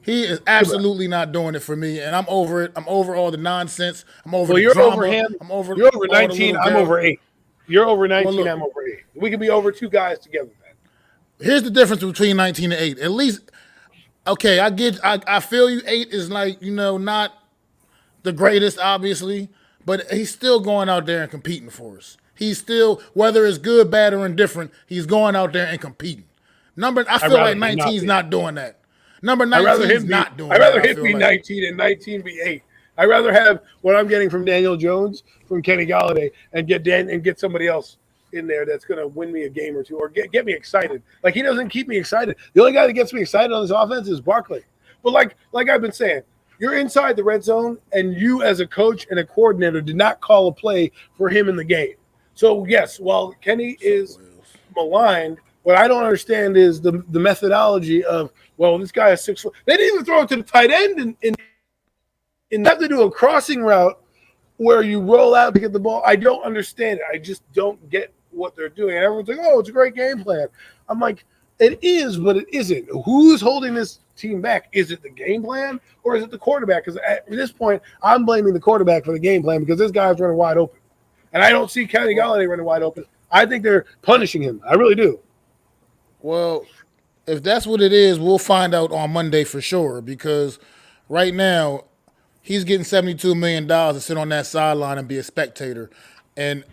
He is absolutely not doing it for me, and I'm over it. I'm over all the nonsense. I'm over the drama. Over him. You're over 19. I'm over 8. You're over 19. I'm over 8. We can be over 2 guys together, man. Here's the difference between 19 and 8. At least, okay, I feel you. 8 is not the greatest, obviously, but he's still going out there and competing for us. He's still, whether it's good, bad, or indifferent, he's going out there and competing. I feel like 19's not doing that. Number 19 is not doing that. I'd rather him be 19 and 19 be 8. I'd rather have what I'm getting from Daniel Jones, from Kenny Galladay, and get somebody else in there that's going to win me a game or two or get me excited. Like, he doesn't keep me excited. The only guy that gets me excited on this offense is Barkley. But like I've been saying, you're inside the red zone, and you as a coach and a coordinator did not call a play for him in the game. So, yes, while Kenny is maligned What I don't understand is the methodology of, well, this guy is 6 foot. They didn't even throw it to the tight end and have to do a crossing route where you roll out to get the ball. I don't understand it. I just don't get what they're doing. And everyone's like, oh, it's a great game plan. I'm like, it is, but it isn't. Who's holding this team back? Is it the game plan or is it the quarterback? Because at this point, I'm blaming the quarterback for the game plan because this guy's running wide open. And I don't see Kenny Galladay running wide open. I think they're punishing him. I really do. Well, if that's what it is, we'll find out on Monday for sure because right now he's getting $72 million to sit on that sideline and be a spectator. And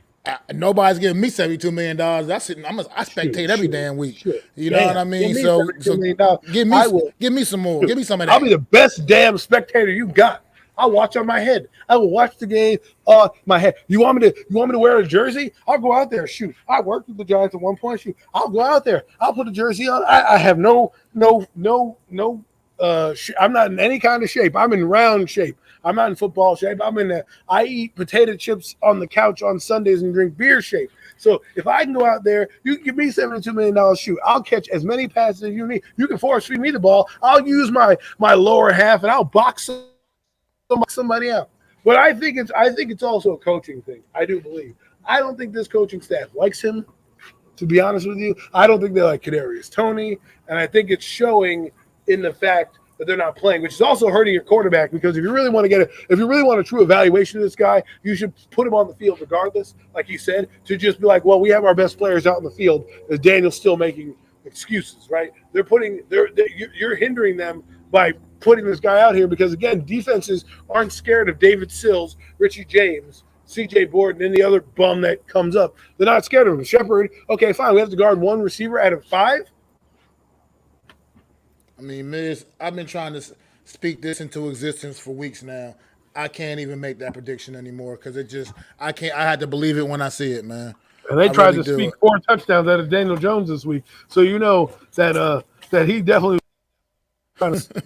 nobody's giving me $72 million. I spectate every damn week. You know what I mean? So give me some more. Give me some of that. I'll be the best damn spectator you got. I'll watch on my head. I will watch the game on my head. You want me to wear a jersey? I'll go out there. Shoot. I worked with the Giants at one point. Shoot. I'll go out there. I'll put a jersey on. I have no I'm not in any kind of shape. I'm in round shape. I'm not in football shape. I eat potato chips on the couch on Sundays and drink beer shape. So if I can go out there, you can give me $72 million. Shoot, I'll catch as many passes as you need. You can force feed me the ball. I'll use my lower half and I'll box somebody out. But I think it's also a coaching thing. I do believe. I don't think this coaching staff likes him. To be honest with you, I don't think they like Kadarius Toney, and I think it's showing in the fact that they're not playing, which is also hurting your quarterback because if you really want a true evaluation of this guy, you should put him on the field regardless, like you said, to just be like, well, we have our best players out in the field. Is Daniel's still making excuses, right? You're hindering them by putting this guy out here because, again, defenses aren't scared of David Sills, Richie James, C.J. Borden, and the other bum that comes up. They're not scared of him. Shepard, okay, fine. We have to guard one receiver out of 5. I mean, Miz, I've been trying to speak this into existence for weeks now. I can't even make that prediction anymore because I can't. I had to believe it when I see it, man. And they tried to speak 4 touchdowns out of Daniel Jones this week, so you know that he definitely trying to.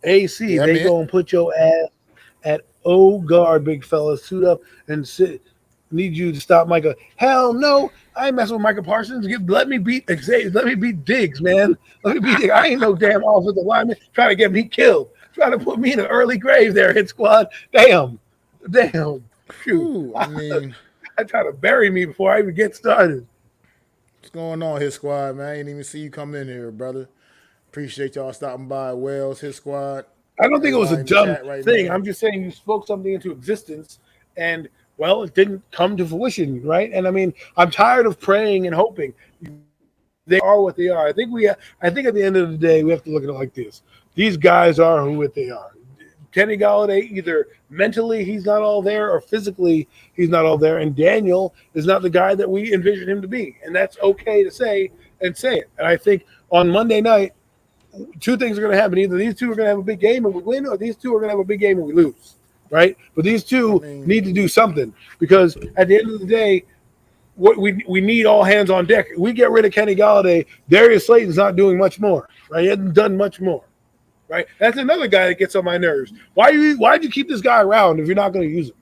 AC, they go and put your ass at O guard, big fella. Suit up and sit. Need you to stop Micah. Hell no. I ain't messing with Micah Parsons. Let me beat Diggs, man. Let me beat Diggs. I ain't no damn offensive lineman trying to get me killed. Trying to put me in an early grave there, hit squad. Damn. Shoot. Ooh, I mean, I try to bury me before I even get started. What's going on, his squad, man? I didn't even see you come in here, brother. Appreciate y'all stopping by. Wells, his squad. I don't think it was a dumb thing. Now. I'm just saying you spoke something into existence and – well, it didn't come to fruition, right? And I mean, I'm tired of praying and hoping. They are what they are. I think at the end of the day, we have to look at it like this. These guys are who they are. Kenny Galladay, either mentally he's not all there or physically he's not all there. And Daniel is not the guy that we envision him to be. And that's okay to say it. And I think on Monday night, 2 things are going to happen. Either these two are going to have a big game and we win, or these two are going to have a big game and we lose. Right, but these two need to do something because at the end of the day, what we need all hands on deck. We get rid of Kenny Galladay, Darius Slayton's not doing much more. Right, he hasn't done much more. Right, that's another guy that gets on my nerves. Why'd you keep this guy around if you're not going to use him?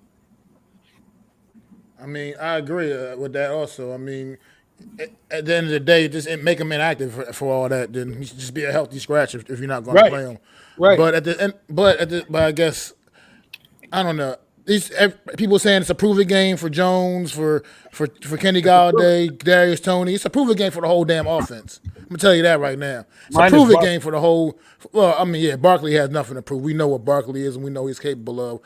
I mean, I agree with that. Also, I mean, at the end of the day, just make him inactive for all that. Then just be a healthy scratch if you're not going to play him. Right, but I guess. I don't know. These people saying it's a prove it game for Jones, for Kenny Galladay, Darius Toney. It's a prove it game for the whole damn offense. I'm gonna tell you that right now. It's a prove it game for the whole. Well, I mean, yeah, Barkley has nothing to prove. We know what Barkley is, and we know he's capable of.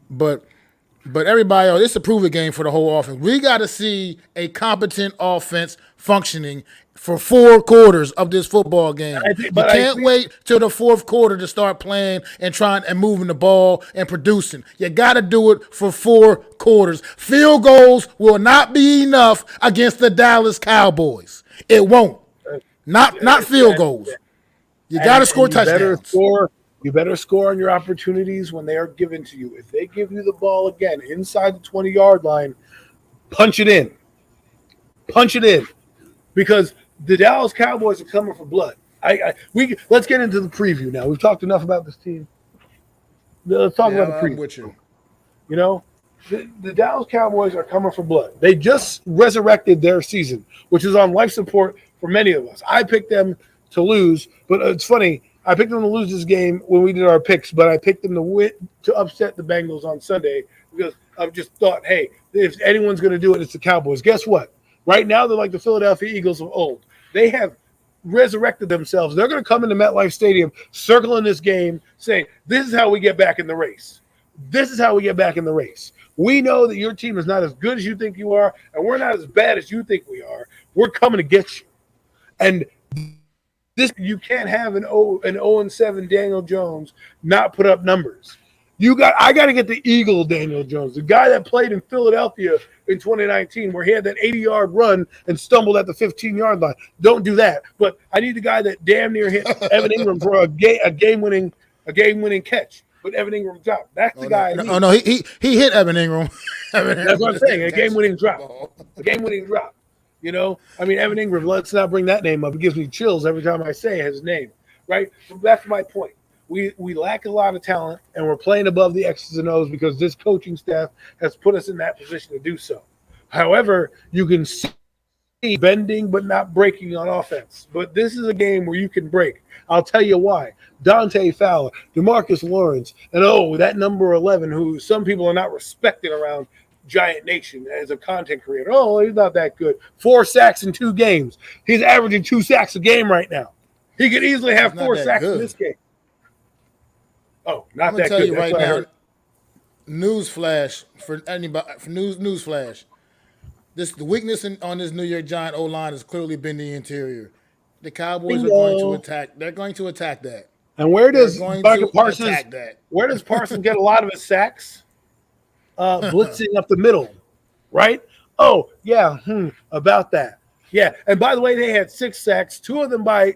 But everybody else, it's a prove it game for the whole offense. We got to see a competent offense functioning for 4 quarters of this football game. You can't wait till the 4th quarter to start playing and trying and moving the ball and producing. You got to do it for 4 quarters. Field goals will not be enough against the Dallas Cowboys. It won't. Not field goals. You got to score touchdowns. You better score on your opportunities when they are given to you. If they give you the ball again inside the 20-yard line, punch it in. Punch it in. Because the Dallas Cowboys are coming for blood. Let's get into the preview now. We've talked enough about this team. Let's talk about the preview. I'm with you. You know, the Dallas Cowboys are coming for blood. They just resurrected their season, which is on life support for many of us. I picked them to lose, but it's funny. I picked them to lose this game when we did our picks, but I picked them to win, to upset the Bengals on Sunday because I just thought, hey, if anyone's going to do it, it's the Cowboys. Guess what? Right now, they're like the Philadelphia Eagles of old. They have resurrected themselves. They're going to come into MetLife Stadium, circling this game, saying, this is how we get back in the race. This is how we get back in the race. We know that your team is not as good as you think you are, and we're not as bad as you think we are. We're coming to get you. And this, you can't have an 0-7 Daniel Jones not put up numbers. I got to get the Eagle Daniel Jones, the guy that played in Philadelphia in 2019 where he had that 80-yard run and stumbled at the 15-yard line. Don't do that. But I need the guy that damn near hit Evan Ingram for a game-winning catch. But Evan Ingram dropped. That's the guy. No, he hit Evan Ingram. That's what I'm saying. A game-winning drop. A game-winning drop. You know, I mean, Evan Ingram. Let's not bring that name up. It gives me chills every time I say his name. Right. But that's my point. We lack a lot of talent, and we're playing above the X's and O's because this coaching staff has put us in that position to do so. However, you can see bending but not breaking on offense. But this is a game where you can break. I'll tell you why. Dante Fowler, DeMarcus Lawrence, and that number 11 who some people are not respecting around Giant Nation as a content creator. Oh, he's not that good. 4 sacks in 2 games. He's averaging 2 sacks a game right now. He could easily have 4 sacks in this game. Oh, not that good. I'm tell you right now. Newsflash for anybody. Newsflash. The weakness on this New York Giant O-line has clearly been the interior. The Cowboys are going to attack. They're going to attack that. And where does Michael Parsons? Where does Parsons get a lot of his sacks? Blitzing up the middle, right? Oh yeah, about that. Yeah, and by the way, they had 6 sacks. 2 of them by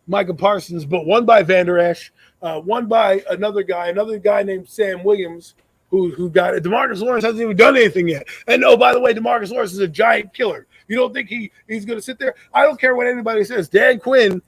Michael Parsons, but 1 by Van Der Esch, 1 by another guy named Sam Williams, who got it. DeMarcus Lawrence hasn't even done anything yet. And by the way, DeMarcus Lawrence is a giant killer. You don't think he's going to sit there? I don't care what anybody says. Dan Quinn,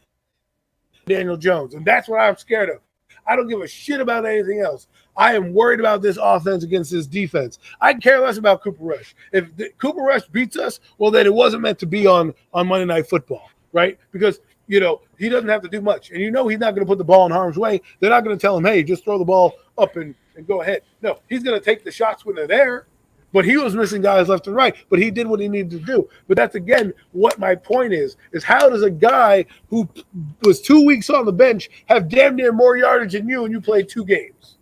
Daniel Jones, and that's what I'm scared of. I don't give a shit about anything else. I am worried about this offense against this defense. I care less about Cooper Rush. If Cooper Rush beats us, well, then it wasn't meant to be on Monday Night Football, right? Because, he doesn't have to do much. And he's not going to put the ball in harm's way. They're not going to tell him, hey, just throw the ball up and go ahead. No, he's going to take the shots when they're there. But he was missing guys left and right. But he did what he needed to do. But that's, again, what my point is how does a guy who was 2 weeks on the bench have damn near more yardage than you and you played 2 games?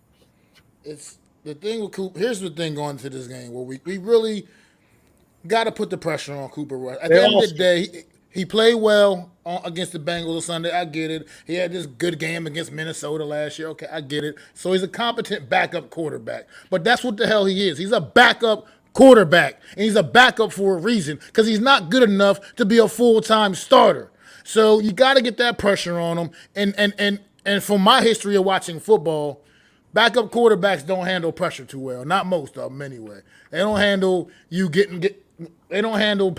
It's the thing with Cooper. Here's the thing going into this game where we really got to put the pressure on Cooper Rush. At the end of the day, he played well against the Bengals on Sunday. I get it. He had this good game against Minnesota last year. Okay, I get it. So he's a competent backup quarterback. But that's what the hell he is. He's a backup quarterback. And he's a backup for a reason because he's not good enough to be a full-time starter. So you got to get that pressure on him. And from my history of watching football, backup quarterbacks don't handle pressure too well. Not most of them, anyway. They don't handle They don't handle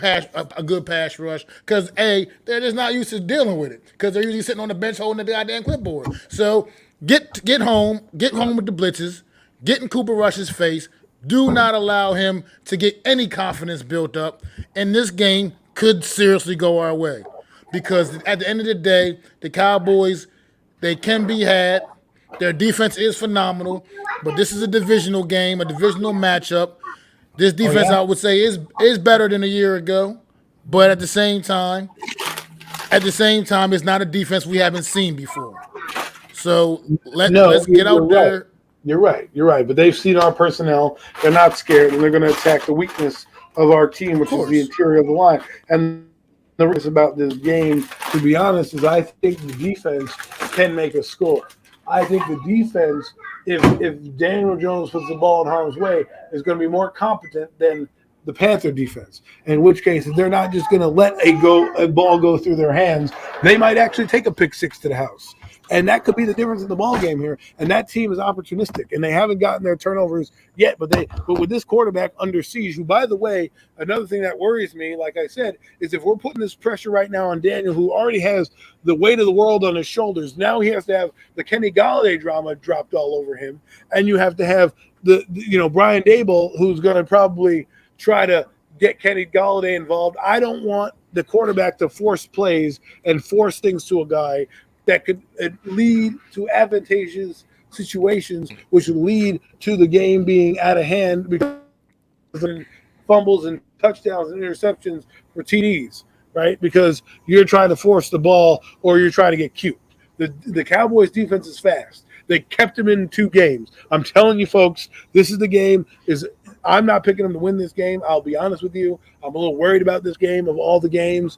a good pass rush because they're just not used to dealing with it because they're usually sitting on the bench holding the goddamn clipboard. So get home with the blitzes, get in Cooper Rush's face. Do not allow him to get any confidence built up, and this game could seriously go our way because at the end of the day, the Cowboys, they can be had. Their defense is phenomenal, but this is a divisional game, a divisional matchup. This defense, I would say, is better than a year ago, but at the same time, it's not a defense we haven't seen before. So let's get out there. Right. You're right. But they've seen our personnel. They're not scared, and they're going to attack the weakness of our team, which is the interior of the line. And the reason about this game, to be honest, is I think the defense can make a score. I think the defense, if Daniel Jones puts the ball in harm's way, is going to be more competent than the Panther defense. In which case, if they're not just going to let a ball go through their hands, they might actually take a pick six to the house. And that could be the difference in the ball game here. And that team is opportunistic, and they haven't gotten their turnovers yet. But with this quarterback under siege, who, by the way, another thing that worries me, like I said, is if we're putting this pressure right now on Daniel, who already has the weight of the world on his shoulders, now he has to have the Kenny Galladay drama dropped all over him, and you have to have the Brian Dable, who's going to probably try to get Kenny Galladay involved. I don't want the quarterback to force plays and force things to a guy that could lead to advantageous situations, which would lead to the game being out of hand because of fumbles and touchdowns and interceptions for TDs, right? Because you're trying to force the ball or you're trying to get cute. The Cowboys defense is fast. They kept him in 2 games. I'm telling you, folks, this is the game. I'm not picking them to win this game. I'll be honest with you. I'm a little worried about this game of all the games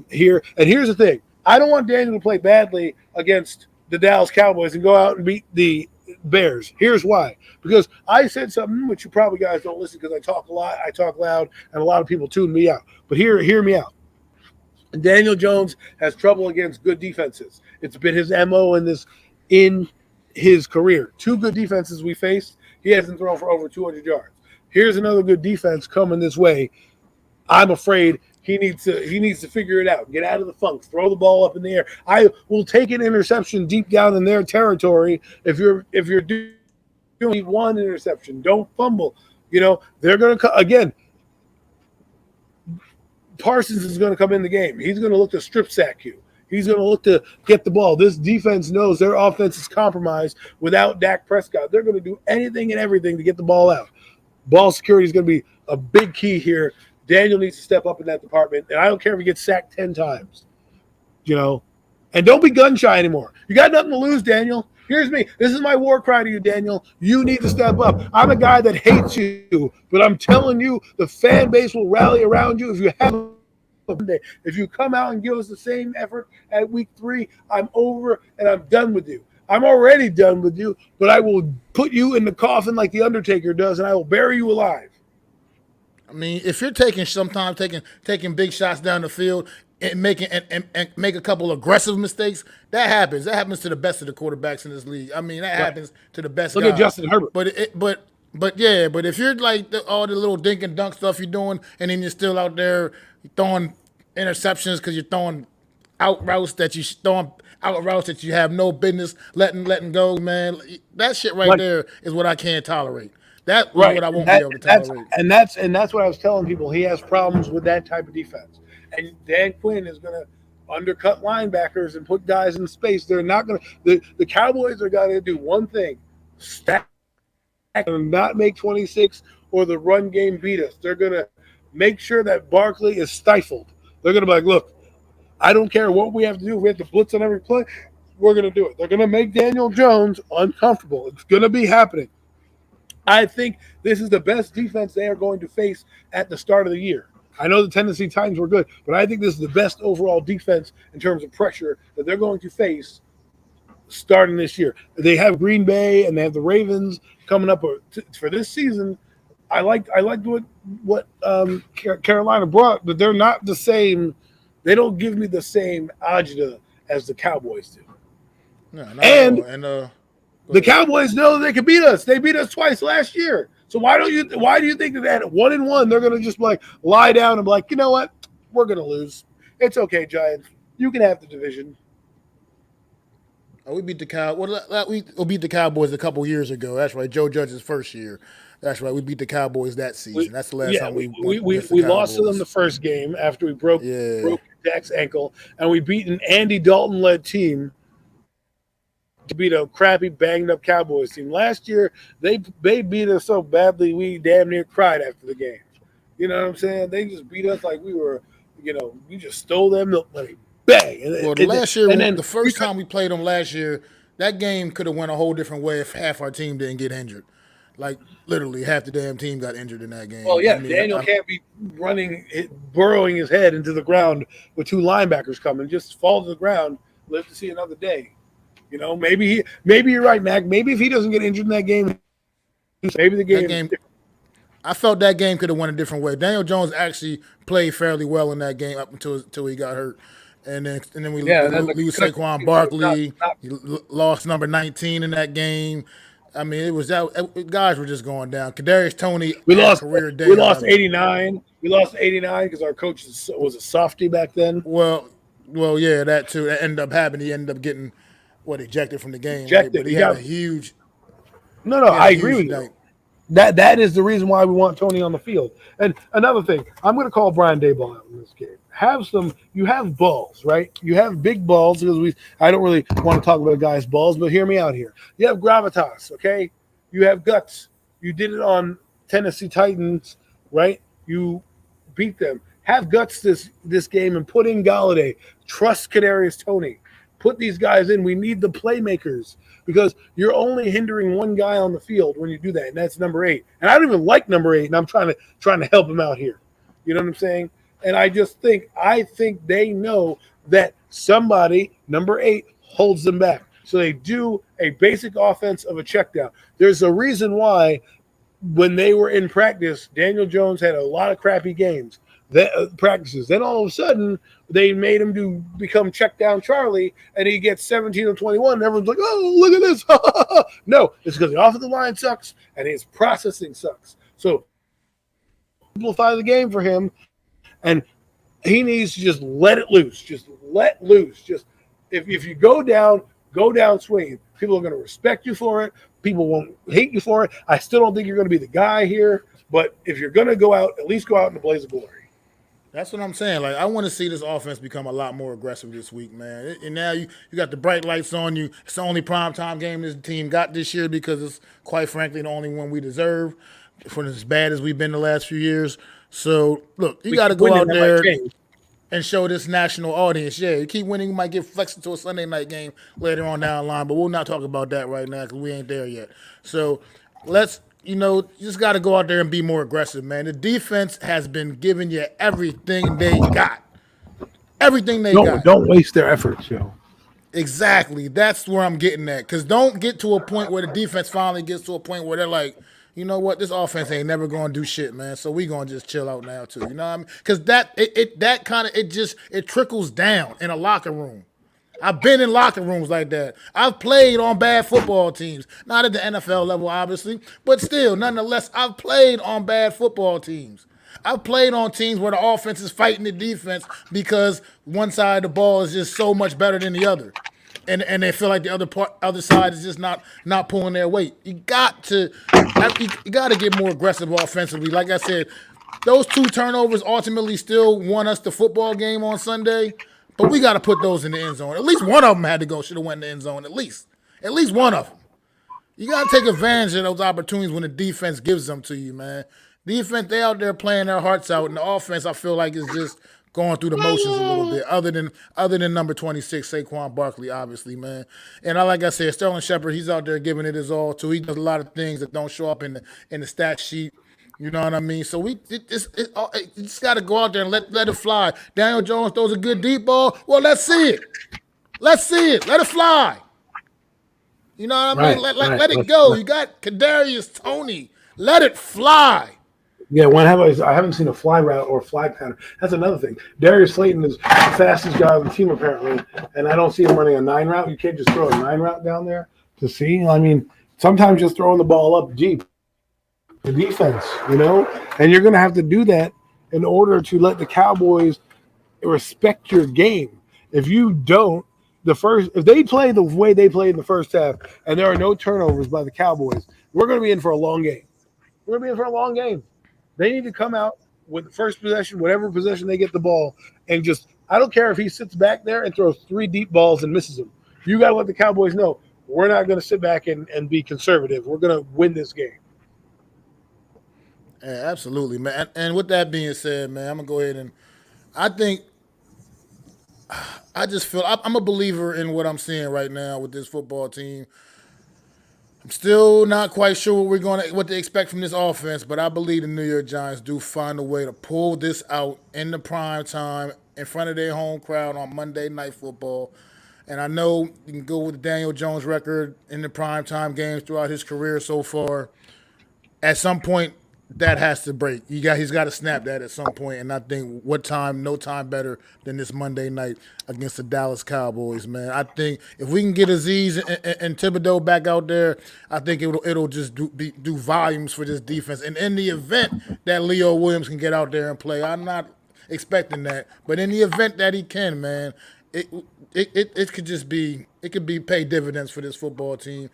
here. And here's the thing. I don't want Daniel to play badly against the Dallas Cowboys and go out and beat the Bears. Here's why. Because I said something which you probably guys don't listen because I talk a lot, I talk loud, and a lot of people tune me out. But hear me out. Daniel Jones has trouble against good defenses. It's been his MO in his career. 2 good defenses we faced, he hasn't thrown for over 200 yards. Here's another good defense coming this way. I'm afraid he needs to figure it out. Get out of the funk. Throw the ball up in the air. I will take an interception deep down in their territory if you're doing 1 interception. Don't fumble. They're going to again. Parsons is going to come in the game. He's going to look to strip sack you. He's going to look to get the ball. This defense knows their offense is compromised without Dak Prescott. They're going to do anything and everything to get the ball out. Ball security is going to be a big key here. Daniel needs to step up in that department, and I don't care if he gets sacked 10 times. And don't be gun shy anymore. You got nothing to lose, Daniel. Here's me. This is my war cry to you, Daniel. You need to step up. I'm a guy that hates you, but I'm telling you, the fan base will rally around you if you have a day. If you come out and give us the same effort at week 3, I'm over and I'm done with you. I'm already done with you, but I will put you in the coffin like the Undertaker does, and I will bury you alive. I mean, if you're taking big shots down the field and make a couple aggressive mistakes, that happens. That happens to the best of the quarterbacks in this league. I mean, that happens to the best. Look guys. at Justin Herbert. But if you're like all the little dink and dunk stuff you're doing, and then you're still out there throwing interceptions because you're throwing out routes that you have no business letting go, man. That shit right there is what I can't tolerate. That's what I won't be able to tolerate. And that's what I was telling people. He has problems with that type of defense. And Dan Quinn is going to undercut linebackers and put guys in space. They're not going to. The Cowboys are going to do one thing: stack and not make 26 or the run game beat us. They're going to make sure that Barkley is stifled. They're going to be like, look, I don't care what we have to do. If we have to blitz on every play, we're going to do it. They're going to make Daniel Jones uncomfortable. It's going to be happening. I think this is the best defense they are going to face at the start of the year. I know the Tennessee Titans were good, but I think this is the best overall defense in terms of pressure that they're going to face starting this year. They have Green Bay and they have the Ravens coming up for this season. I liked what Carolina brought, but they're not the same. They don't give me the same agita as the Cowboys do. No, the Cowboys know they can beat us. They beat us twice last year. So why do you think that at 1-1 they're going to just lie down and be like, you know what, we're going to lose. It's okay, Giants. You can have the division. We beat the we beat the Cowboys a couple years ago. That's right. Joe Judge's first year. That's right. We beat the Cowboys that season. That's the last time we lost to them the first game after we broke Dak's ankle, and we beat an Andy Dalton-led team to beat a crappy, banged-up Cowboys team. Last year, they beat us so badly we damn near cried after the game. You know what I'm saying? They just beat us like we were, we just stole them. Bang! The first time we played them last year, that game could have went a whole different way if half our team didn't get injured. Like, literally, half the damn team got injured in that game. Well, yeah, Daniel can't be burrowing his head into the ground with 2 linebackers coming. Just fall to the ground, live to see another day. Maybe you're right, Mac. Maybe if he doesn't get injured in that game, maybe the game. I felt that game could have went a different way. Daniel Jones actually played fairly well in that game up until he got hurt. and then we Yeah, and then the lose concussion Saquon seems to have Barkley. not Lost number 19 in that game. I mean, it was that guys were just going down. Kadarius Toney we had a lost career day we on the lost other one. 89. We lost 89 because our coach was a softie back then. Well, yeah, that too. That ended up happening. He ended up getting ejected from the game, right? Ejected. But He got no. he had I a agree huge with you. night. That is the reason why we want Tony on the field. And another thing, I'm going to call Brian Daboll out in this game. You have balls, right? You have big balls because I don't really want to talk about a guy's balls, but hear me out here. You have gravitas, okay? You have guts. You did it on Tennessee Titans, right? You beat them. Have guts this game and put in Galladay. Trust Kadarius Toney. Put these guys in. We need the playmakers because you're only hindering one guy on the field when you do that, and that's number 8. And I don't even like number 8, and I'm trying to help him out here. You know what I'm saying? And I think they know that somebody, number 8, holds them back. So they do a basic offense of a check down. There's a reason why when they were in practice, Daniel Jones had a lot of crappy games. Practices. Then all of a sudden, they made him become check down Charlie, and he gets 17 or 21, and everyone's like, "Oh, look at this!" No, it's because the offensive line sucks and his processing sucks. So simplify the game for him, and he needs to just let it loose. Just let loose. Just if you go down swinging. People are going to respect you for it. People won't hate you for it. I still don't think you're going to be the guy here, but if you're going to go out, at least go out in a blaze of glory. That's what I'm saying. Like, I want to see this offense become a lot more aggressive this week, man. And now you got the bright lights on you. It's the only primetime game this team got this year because it's, quite frankly, the only one we deserve for as bad as we've been the last few years. So, look, you got to go out there and show this national audience. Yeah, you keep winning, you might get flexed into a Sunday night game later on down the line, but we'll not talk about that right now because we ain't there yet. So, you just got to go out there and be more aggressive, man. The defense has been giving you everything they got. Everything they got. Don't waste their efforts, yo. Exactly. That's where I'm getting at. Because don't get to a point where the defense finally gets to a point where they're like, you know what, this offense ain't never going to do shit, man. So we going to just chill out now, too. You know what I mean? Because it trickles down in a locker room. I've been in locker rooms like that. I've played on bad football teams. Not at the NFL level, obviously, but still, nonetheless, I've played on bad football teams. I've played on teams where the offense is fighting the defense because one side of the ball is just so much better than the other. And they feel like the other side is just not pulling their weight. You got to get more aggressive offensively. Like I said, those 2 turnovers ultimately still won us the football game on Sunday. But we got to put those in the end zone. At least one of them should have went in the end zone. At least one of them. You got to take advantage of those opportunities when the defense gives them to you, man. Defense, they out there playing their hearts out, and the offense, I feel like, is just going through the motions a little bit. Other than number 26, Saquon Barkley, obviously, man. And like I said, Sterling Shepard, he's out there giving it his all too. He does a lot of things that don't show up in the stat sheet. You know what I mean? So you just got to go out there and let it fly. Daniel Jones throws a good deep ball. Well, let's see it. Let it fly. You know what I mean? Let it go. You got Kadarius Toney. Let it fly. Yeah, I haven't seen a fly route or fly pattern. That's another thing. Darius Slayton is the fastest guy on the team apparently, and I don't see him running a 9 route. You can't just throw a 9 route down there to see. I mean, sometimes just throwing the ball up deep. The defense, and you're going to have to do that in order to let the Cowboys respect your game. If you don't, if they play the way they played in the first half and there are no turnovers by the Cowboys, we're going to be in for a long game. We're going to be in for a long game. They need to come out with the first possession, whatever possession they get the ball, and I don't care if he sits back there and throws 3 deep balls and misses them. You got to let the Cowboys know we're not going to sit back and be conservative. We're going to win this game. Yeah, absolutely, man. And with that being said, man, I'm going to go ahead and I just feel I'm a believer in what I'm seeing right now with this football team. I'm still not quite sure what to expect from this offense, but I believe the New York Giants do find a way to pull this out in the prime time in front of their home crowd on Monday Night Football. And I know you can go with the Daniel Jones record in the prime time games throughout his career so far. At some point, that has to break. He's got to snap that at some point. And I think no time better than this Monday night against the Dallas Cowboys, man. I think if we can get Aziz and Thibodeau back out there, I think it'll just do volumes for this defense. And in the event that Leo Williams can get out there and play, I'm not expecting that, but in the event that he can, man, it it could just be pay dividends for this football team.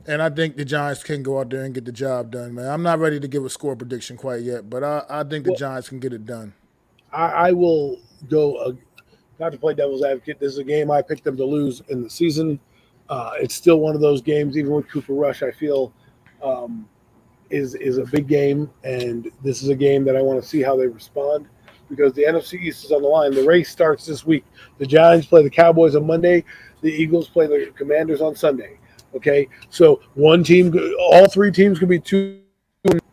And I think the Giants can go out there and get the job done, man. I'm not ready to give a score prediction quite yet, but I think the Well, Giants can get it done. I will go, not to play devil's advocate. This is a game I picked them to lose in the season. It's still one of those games, even with Cooper Rush, I feel um, is a big game. And this is a game that I want to see how they respond because the NFC East is on the line. The race starts this week. The Giants play the Cowboys on Monday. The Eagles play the Commanders on Sunday. Okay, so all three teams could be two,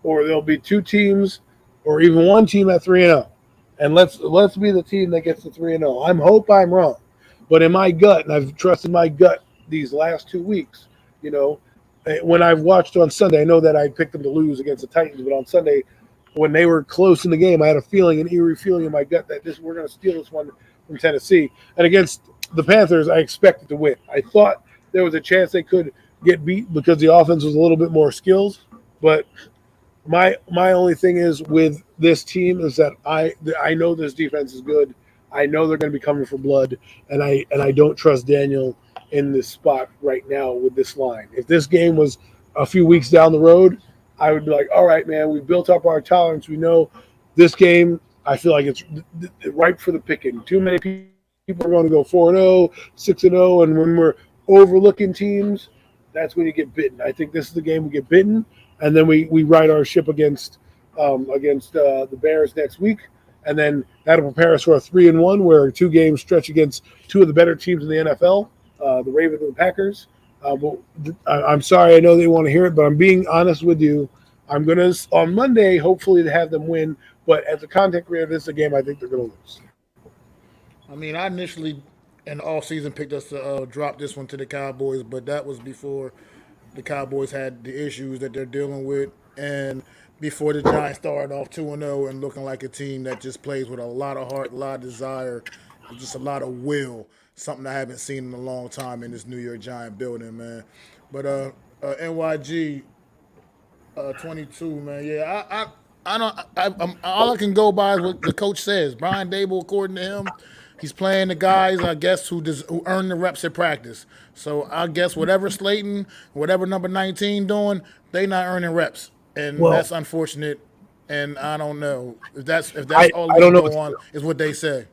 or there'll be two teams, or even one team at 3-0. And let's be the team that gets to 3-0. Hope I'm wrong, but in my gut, and I've trusted my gut these last 2 weeks. When I've watched on Sunday, I know that I picked them to lose against the Titans, but on Sunday, when they were close in the game, I had an eerie feeling in my gut that we're going to steal this one from Tennessee. And against the Panthers, I expected to win. I thought there was a chance they could get beat because the offense was a little bit more skills. But my only thing is with this team is that I know this defense is good. I know they're going to be coming for blood, and I don't trust Daniel in this spot right now with this line. If this game was a few weeks down the road, I would be like, all right, man, we've built up our tolerance. We know this game, I feel like it's ripe for the picking. Too many people are going to go 4-0, 6-0, and when we're overlooking teams, that's when you get bitten. I think this is the game we get bitten, and then we right our ship against the Bears next week, and then that'll prepare us for a 3-1, where a 2-game stretch against two of the better teams in the NFL, the Ravens and the Packers. But I'm sorry, I know they want to hear it, but I'm being honest with you. I'm gonna on Monday, hopefully, to have them win. But as a content creator, this is a game I think they're gonna lose. I mean, I initially in the off season picked us to drop this one to the Cowboys, but that was before the Cowboys had the issues that they're dealing with, and before the Giants started off 2-0 and looking like a team that just plays with a lot of heart, a lot of desire, and just a lot of will. Something I haven't seen in a long time in this New York Giant building, man. But NYG 22, man. Yeah, I don't. All I can go by is what the coach says. Brian Dable, according to him, he's playing the guys, I guess, who earn the reps at practice. So I guess whatever Slayton, whatever number 19 doing, they not earning reps, and Well, that's unfortunate. And I don't know if that's I, all I we don't can know. go on is what they say.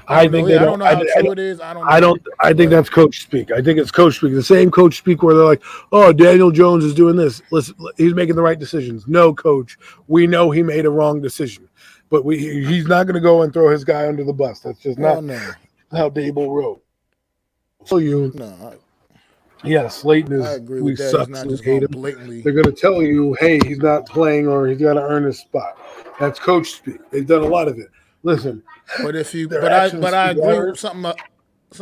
I I don't know. think they Yeah, I don't. don't know how true it is. I don't know. I think But that's coach speak. I think it's coach speak. The same coach speak where they're like, "Oh, Daniel Jones is doing this. Listen, he's making the right decisions." No, coach, we know he made a wrong decision, but he's not going to go and throw his guy under the bus. That's just oh not no, how Dable wrote. So no, yeah, Slayton I is agree we with that. He's sucks. not We just hate going to him. blatantly. They're going to tell you, "Hey, he's not playing, or he's got to earn his spot." That's coach speak. They've done a lot of it. Listen, But if you, their actions but I speak agree louder with something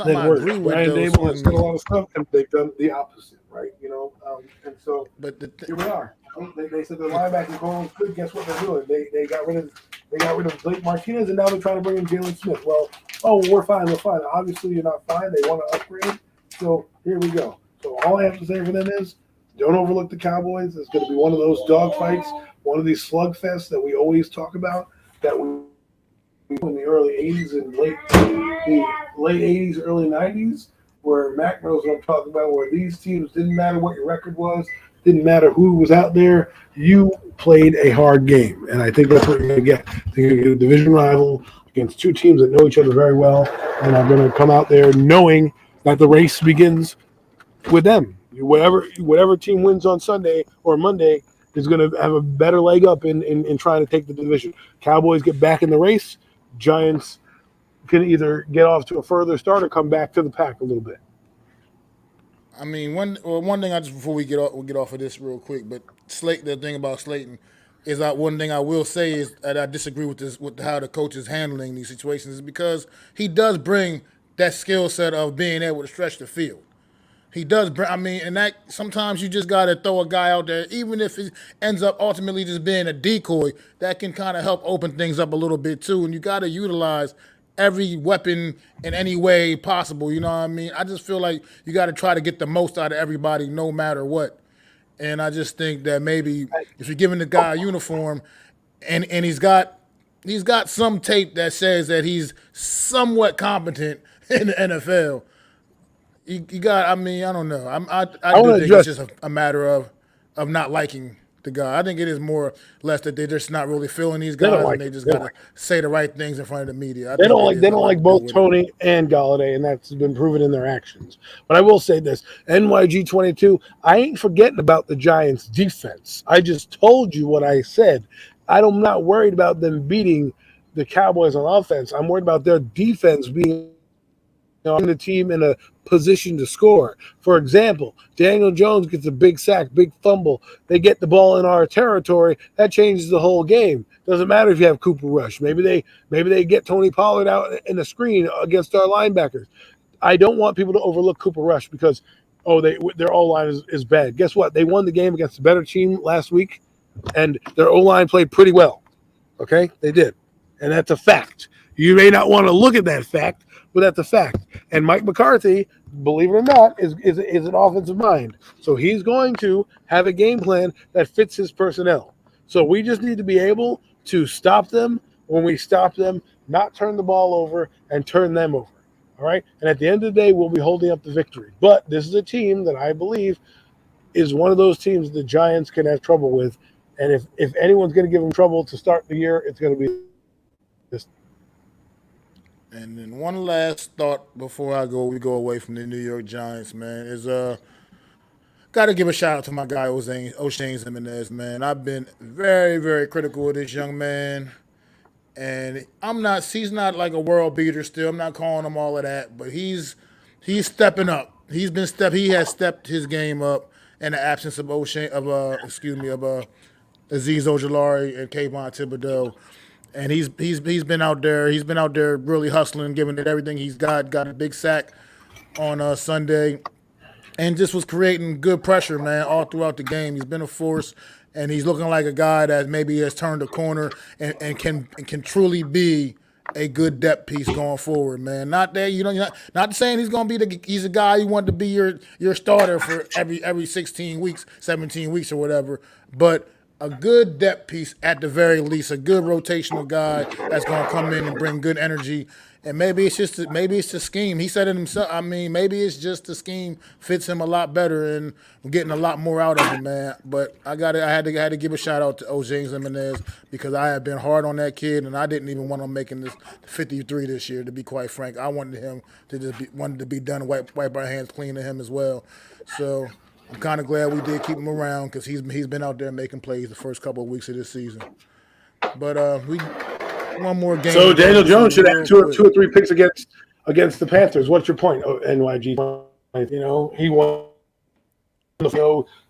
than I words. agree with Brian though. Dable has Excuse said a me. lot of stuff, and they've done the opposite, right? And so But here we are. They said the linebacking core was good. Guess what they're doing? They got rid of Blake Martinez, and now they're trying to bring in Jalen Smith. Well, we're fine. We're fine. Obviously, you're not fine. They want to upgrade. So here we go. So all I have to say for them is, don't overlook the Cowboys. It's going to be one of those dogfights, one of these slugfests that we always talk about. That we in the early '80s and late '80s, early '90s, where Mac knows what I'm talking about. Where these teams didn't matter what your record was, didn't matter who was out there. You played a hard game, and I think that's what you're going to get. You're going to get a division rival against two teams that know each other very well, and are going to come out there knowing that the race begins with them. Whatever team wins on Sunday or Monday is going to have a better leg up in trying to take the division. Cowboys get back in the race. Giants can either get off to a further start or come back to the pack a little bit. I mean, one thing I just before we get off of this real quick, but the thing about Slayton is that one thing I will say is that I disagree with this with how the coach is handling these situations is because he does bring that skill set of being able to stretch the field. He does. I mean, and that sometimes you just got to throw a guy out there, even if it ends up ultimately just being a decoy. That can kind of help open things up a little bit too. And you got to utilize every weapon in any way possible. You know what I mean? I just feel like you got to try to get the most out of everybody, no matter what. And I just think that maybe if you're giving the guy a uniform, and he's got some tape that says that he's somewhat competent in the NFL. You got. I mean, I don't know. I do want to think it's address. just a matter of not liking the guy. I think it is more or less that they're just not really feeling these They don't guys, like and they him. just They got don't to like him. say the right things in front of the media. I They think don't it like. is They don't nothing like to do both with it. Tony and Galladay, and that's been proven in their actions. But I will say this: NYG22. I ain't forgetting about the Giants' defense. I just told you what I said. I'm not worried about them beating the Cowboys on offense. I'm worried about their defense being the team in a position to score. For example, Daniel Jones gets a big sack, big fumble. They get the ball in our territory. That changes the whole game. Doesn't matter if you have Cooper Rush. Maybe they get Tony Pollard out in the screen against our linebackers. I don't want people to overlook Cooper Rush because their O line is bad. Guess what? They won the game against a better team last week, and their O line played pretty well. Okay, they did, and that's a fact. You may not want to look at that fact, but that's a fact. And Mike McCarthy, believe it or not, is an offensive mind. So he's going to have a game plan that fits his personnel. So we just need to be able to stop them when we stop them, not turn the ball over and turn them over. All right. And at the end of the day, we'll be holding up the victory. But this is a team that I believe is one of those teams the Giants can have trouble with. And if anyone's going to give them trouble to start the year, it's going to be this. And then one last thought before we go away from the New York Giants, man, is got to give a shout out to my guy O'Shane Jimenez, man. I've been very, very critical of this young man, and he's not like a world beater still. I'm not calling him all of that, but he's stepping up. He has stepped his game up in the absence of Aziz Ojolari and Kayvon Thibodeau. And he's been out there. He's been out there really hustling, giving it everything he's got. Got a big sack on Sunday, and just was creating good pressure, man, all throughout the game. He's been a force, and he's looking like a guy that maybe has turned a corner and can truly be a good depth piece going forward, man. Not that not saying he's gonna be he's a guy you want to be your starter for every 16 weeks, 17 weeks or whatever, but a good depth piece at the very least, a good rotational guy that's gonna come in and bring good energy. And maybe it's the scheme. He said it himself. I mean, maybe it's just the scheme fits him a lot better, and we're getting a lot more out of him, man. But I had to give a shout out to O'James Jimenez because I had been hard on that kid, and I didn't even want him making this 53 this year. To be quite frank, I wanted him to wanted to be done, wipe our hands clean to him as well. So I'm kind of glad we did keep him around because he's been out there making plays the first couple of weeks of this season. But we one more game. So Daniel Jones should have two quick. or three picks against the Panthers. What's your point, NYG? He won.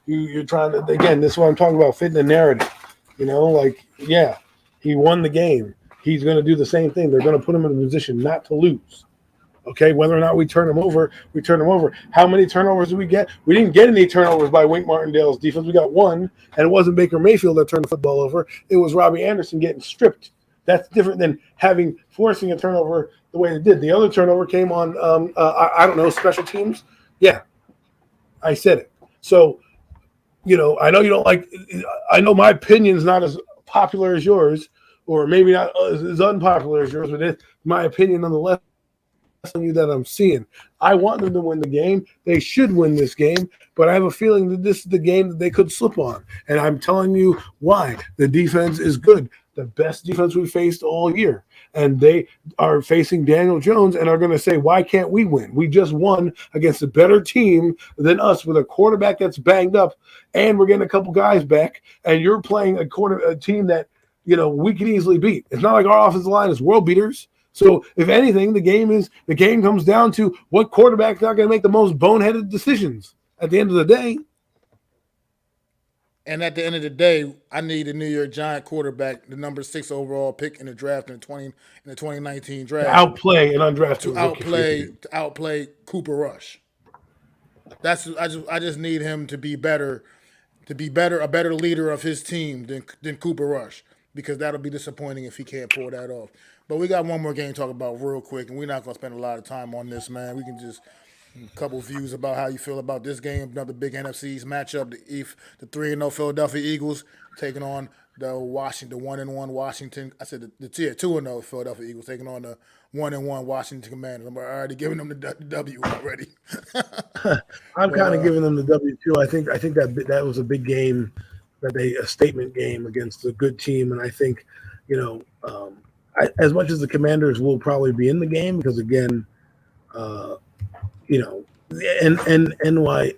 You're trying to, again, this is what I'm talking about, fitting the narrative. He won the game. He's going to do the same thing. They're going to put him in a position not to lose. Okay, whether or not we turn him over, we turn him over. How many turnovers did we get? We didn't get any turnovers by Wink Martindale's defense. We got one, and it wasn't Baker Mayfield that turned the football over. It was Robbie Anderson getting stripped. That's different than forcing a turnover the way it did. The other turnover came on, I don't know, special teams. Yeah, I said it. So, I know you don't like – I know my opinion's not as popular as yours, or maybe not as unpopular as yours, but it's my opinion nonetheless. You that I'm seeing. I want them to win the game. They should win this game, but I have a feeling that this is the game that they could slip on. And I'm telling you why. The defense is good. The best defense we faced all year. And they are facing Daniel Jones and are going to say, why can't we win? We just won against a better team than us with a quarterback that's banged up, and we're getting a couple guys back, and you're playing a team that, we can easily beat. It's not like our offensive line is world beaters. So if anything, the game comes down to what quarterback's not going to make the most boneheaded decisions at the end of the day. And at the end of the day, I need a New York Giant quarterback, the number 6 overall pick in the draft in the 2019 draft, Outplay an undrafted to outplay Cooper Rush. I just need him to be better, a better leader of his team than Cooper Rush, because that'll be disappointing if he can't pull that off. But we got one more game to talk about real quick, and we're not gonna spend a lot of time on this, man. We can just a couple views about how you feel about this game. Another big NFC's matchup: the 3-0 Philadelphia Eagles taking on the 1-1 Washington. I said the 2-0 Philadelphia Eagles taking on the 1-1 Washington Commanders. I'm already giving them the W already. I'm But kind of giving them the W too. I think that was a big game, a statement game against a good team, and I think, you know, as much as the Commanders will probably be in the game because again, uh, you know, and NY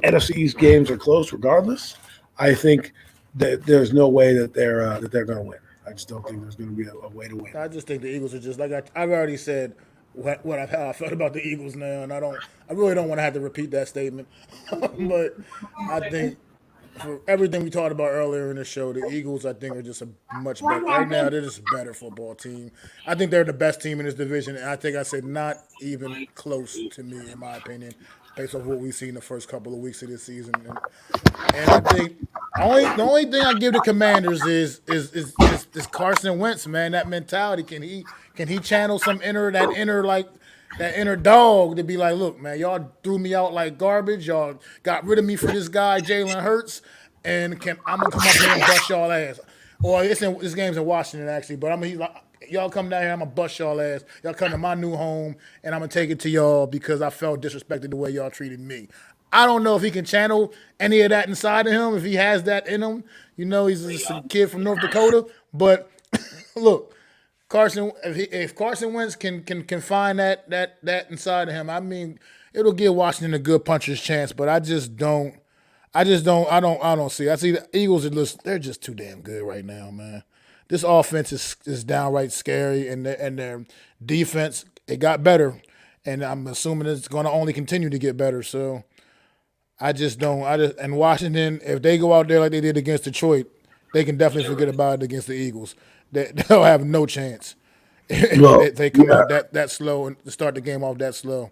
NFC East games are close regardless. I think that there's no way that they're going to win. I just don't think there's going to be a way to win. I just think the Eagles are just like I've already said how I felt about the Eagles now, and I really don't want to have to repeat that statement. But I think for everything we talked about earlier in the show, the Eagles I think are just a much better right now. They're just a better football team. I think they're the best team in this division, and I think I said not even close to me in my opinion, based off what we've seen the first couple of weeks of this season. And I think the only thing I give the Commanders is Carson Wentz, man. That mentality, can he channel that inner dog to be like, look, man, y'all threw me out like garbage. Y'all got rid of me for this guy Jalen Hurts, and I'm gonna come up here and bust y'all ass. Or this game's in Washington actually, but he's like, y'all come down here, I'm gonna bust y'all ass. Y'all come to my new home, and I'm gonna take it to y'all because I felt disrespected the way y'all treated me. I don't know if he can channel any of that inside of him, if he has that in him. You know, he's just a kid from North Dakota. But look, if Carson Wentz can find that inside of him, I mean, it'll give Washington a good puncher's chance. But I don't see. I see the Eagles they're just too damn good right now, man. This offense is downright scary, and their defense it got better, and I'm assuming it's going to only continue to get better. So I just don't. And Washington, if they go out there like they did against Detroit, they can definitely forget about it against the Eagles. They'll have no chance Well, if they come yeah, out that slow and start the game off that slow.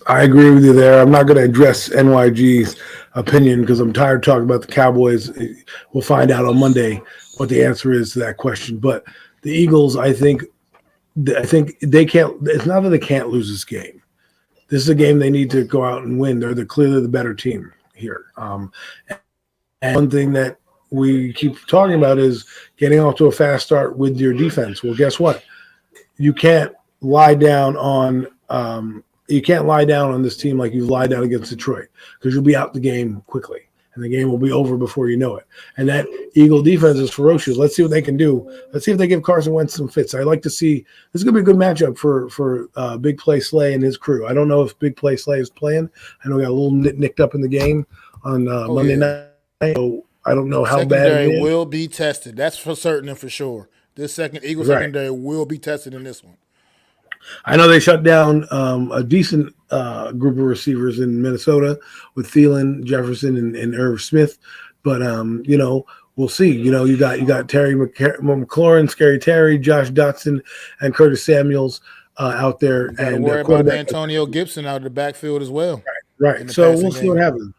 I agree with you there. I'm not going to address NYG's opinion because I'm tired of talking about the Cowboys. We'll find out on Monday what the answer is to that question. But the Eagles, I think they can't. It's not that they can't lose this game. This is a game they need to go out and win. They're clearly the better team here. And one thing that we keep talking about is getting off to a fast start with your defense. Well, guess what? You can't lie down on this team like you lied down against Detroit because you'll be out the game quickly and the game will be over before you know it. And that Eagle defense is ferocious. Let's see what they can do. Let's see if they give Carson Wentz some fits. I'd like to see. This is going to be a good matchup for Big Play Slay and his crew. I don't know if Big Play Slay is playing. I know he got a little nicked up in the game on Monday night. So I don't know how bad it Secondary is. will be tested. That's for certain and for sure. This Eagle Right. secondary will be tested in this one. I know they shut down a decent group of receivers in Minnesota with Thielen, Jefferson, and Irv Smith, but we'll see. You got Terry McLaurin, Scary Terry, Josh Dotson, and Curtis Samuels out there, You got to and worry about Antonio Gibson out of the backfield as well. Right. In the So passing we'll see game. what happens.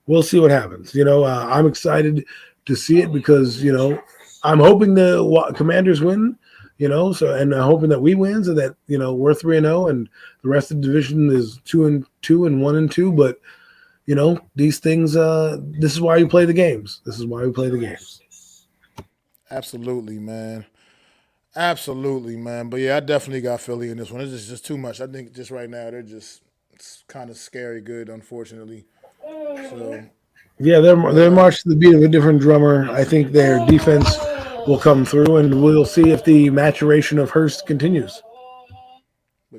We'll see what happens. I'm excited to see it because I'm hoping the Commanders win. And I'm hoping that we win so that we're 3-0 and the rest of the division is 2-2 and 1-2. But these things. This is why you play the games. This is why we play the games. Absolutely, man. Absolutely, man. But yeah, I definitely got Philly in this one. It's just too much. I think just right now they're just kind of scary good, unfortunately. So, Yeah, but they're marched to the beat of a different drummer. I think their defense will come through, and we'll see if the maturation of Hurst continues.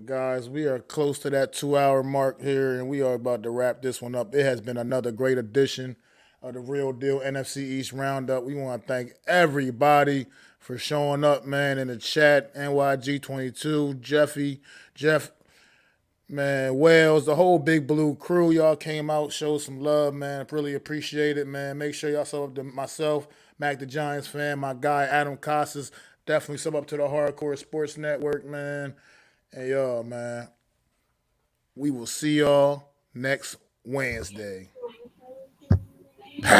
guys, we are close to that 2 hour mark here, and we are about to wrap this one up. It has been another great edition of the Real Deal NFC East Roundup. We want to thank everybody for showing up, man, in the chat. NYG22, Jeff, man, Wells, the whole Big Blue crew, y'all came out, showed some love, man. Really appreciate it, man. Make sure y'all sub up to myself, Mac the Giants fan, my guy Adam Costas. Definitely sub up to the Hardcore Sports Network, man. And y'all, man. We will see y'all next Wednesday. Peace.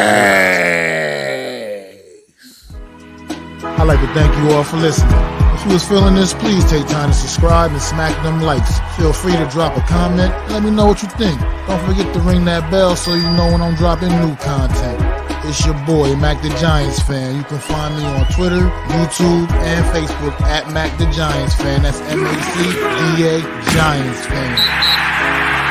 I'd like to thank you all for listening. If you was feeling this, please take time to subscribe and smack them likes. Feel free to drop a comment and let me know what you think. Don't forget to ring that bell so you know when I'm dropping new content. It's your boy, Mac the Giants Fan. You can find me on Twitter, YouTube, and Facebook at Mac the Giants Fan. That's MacDa Giants Fan.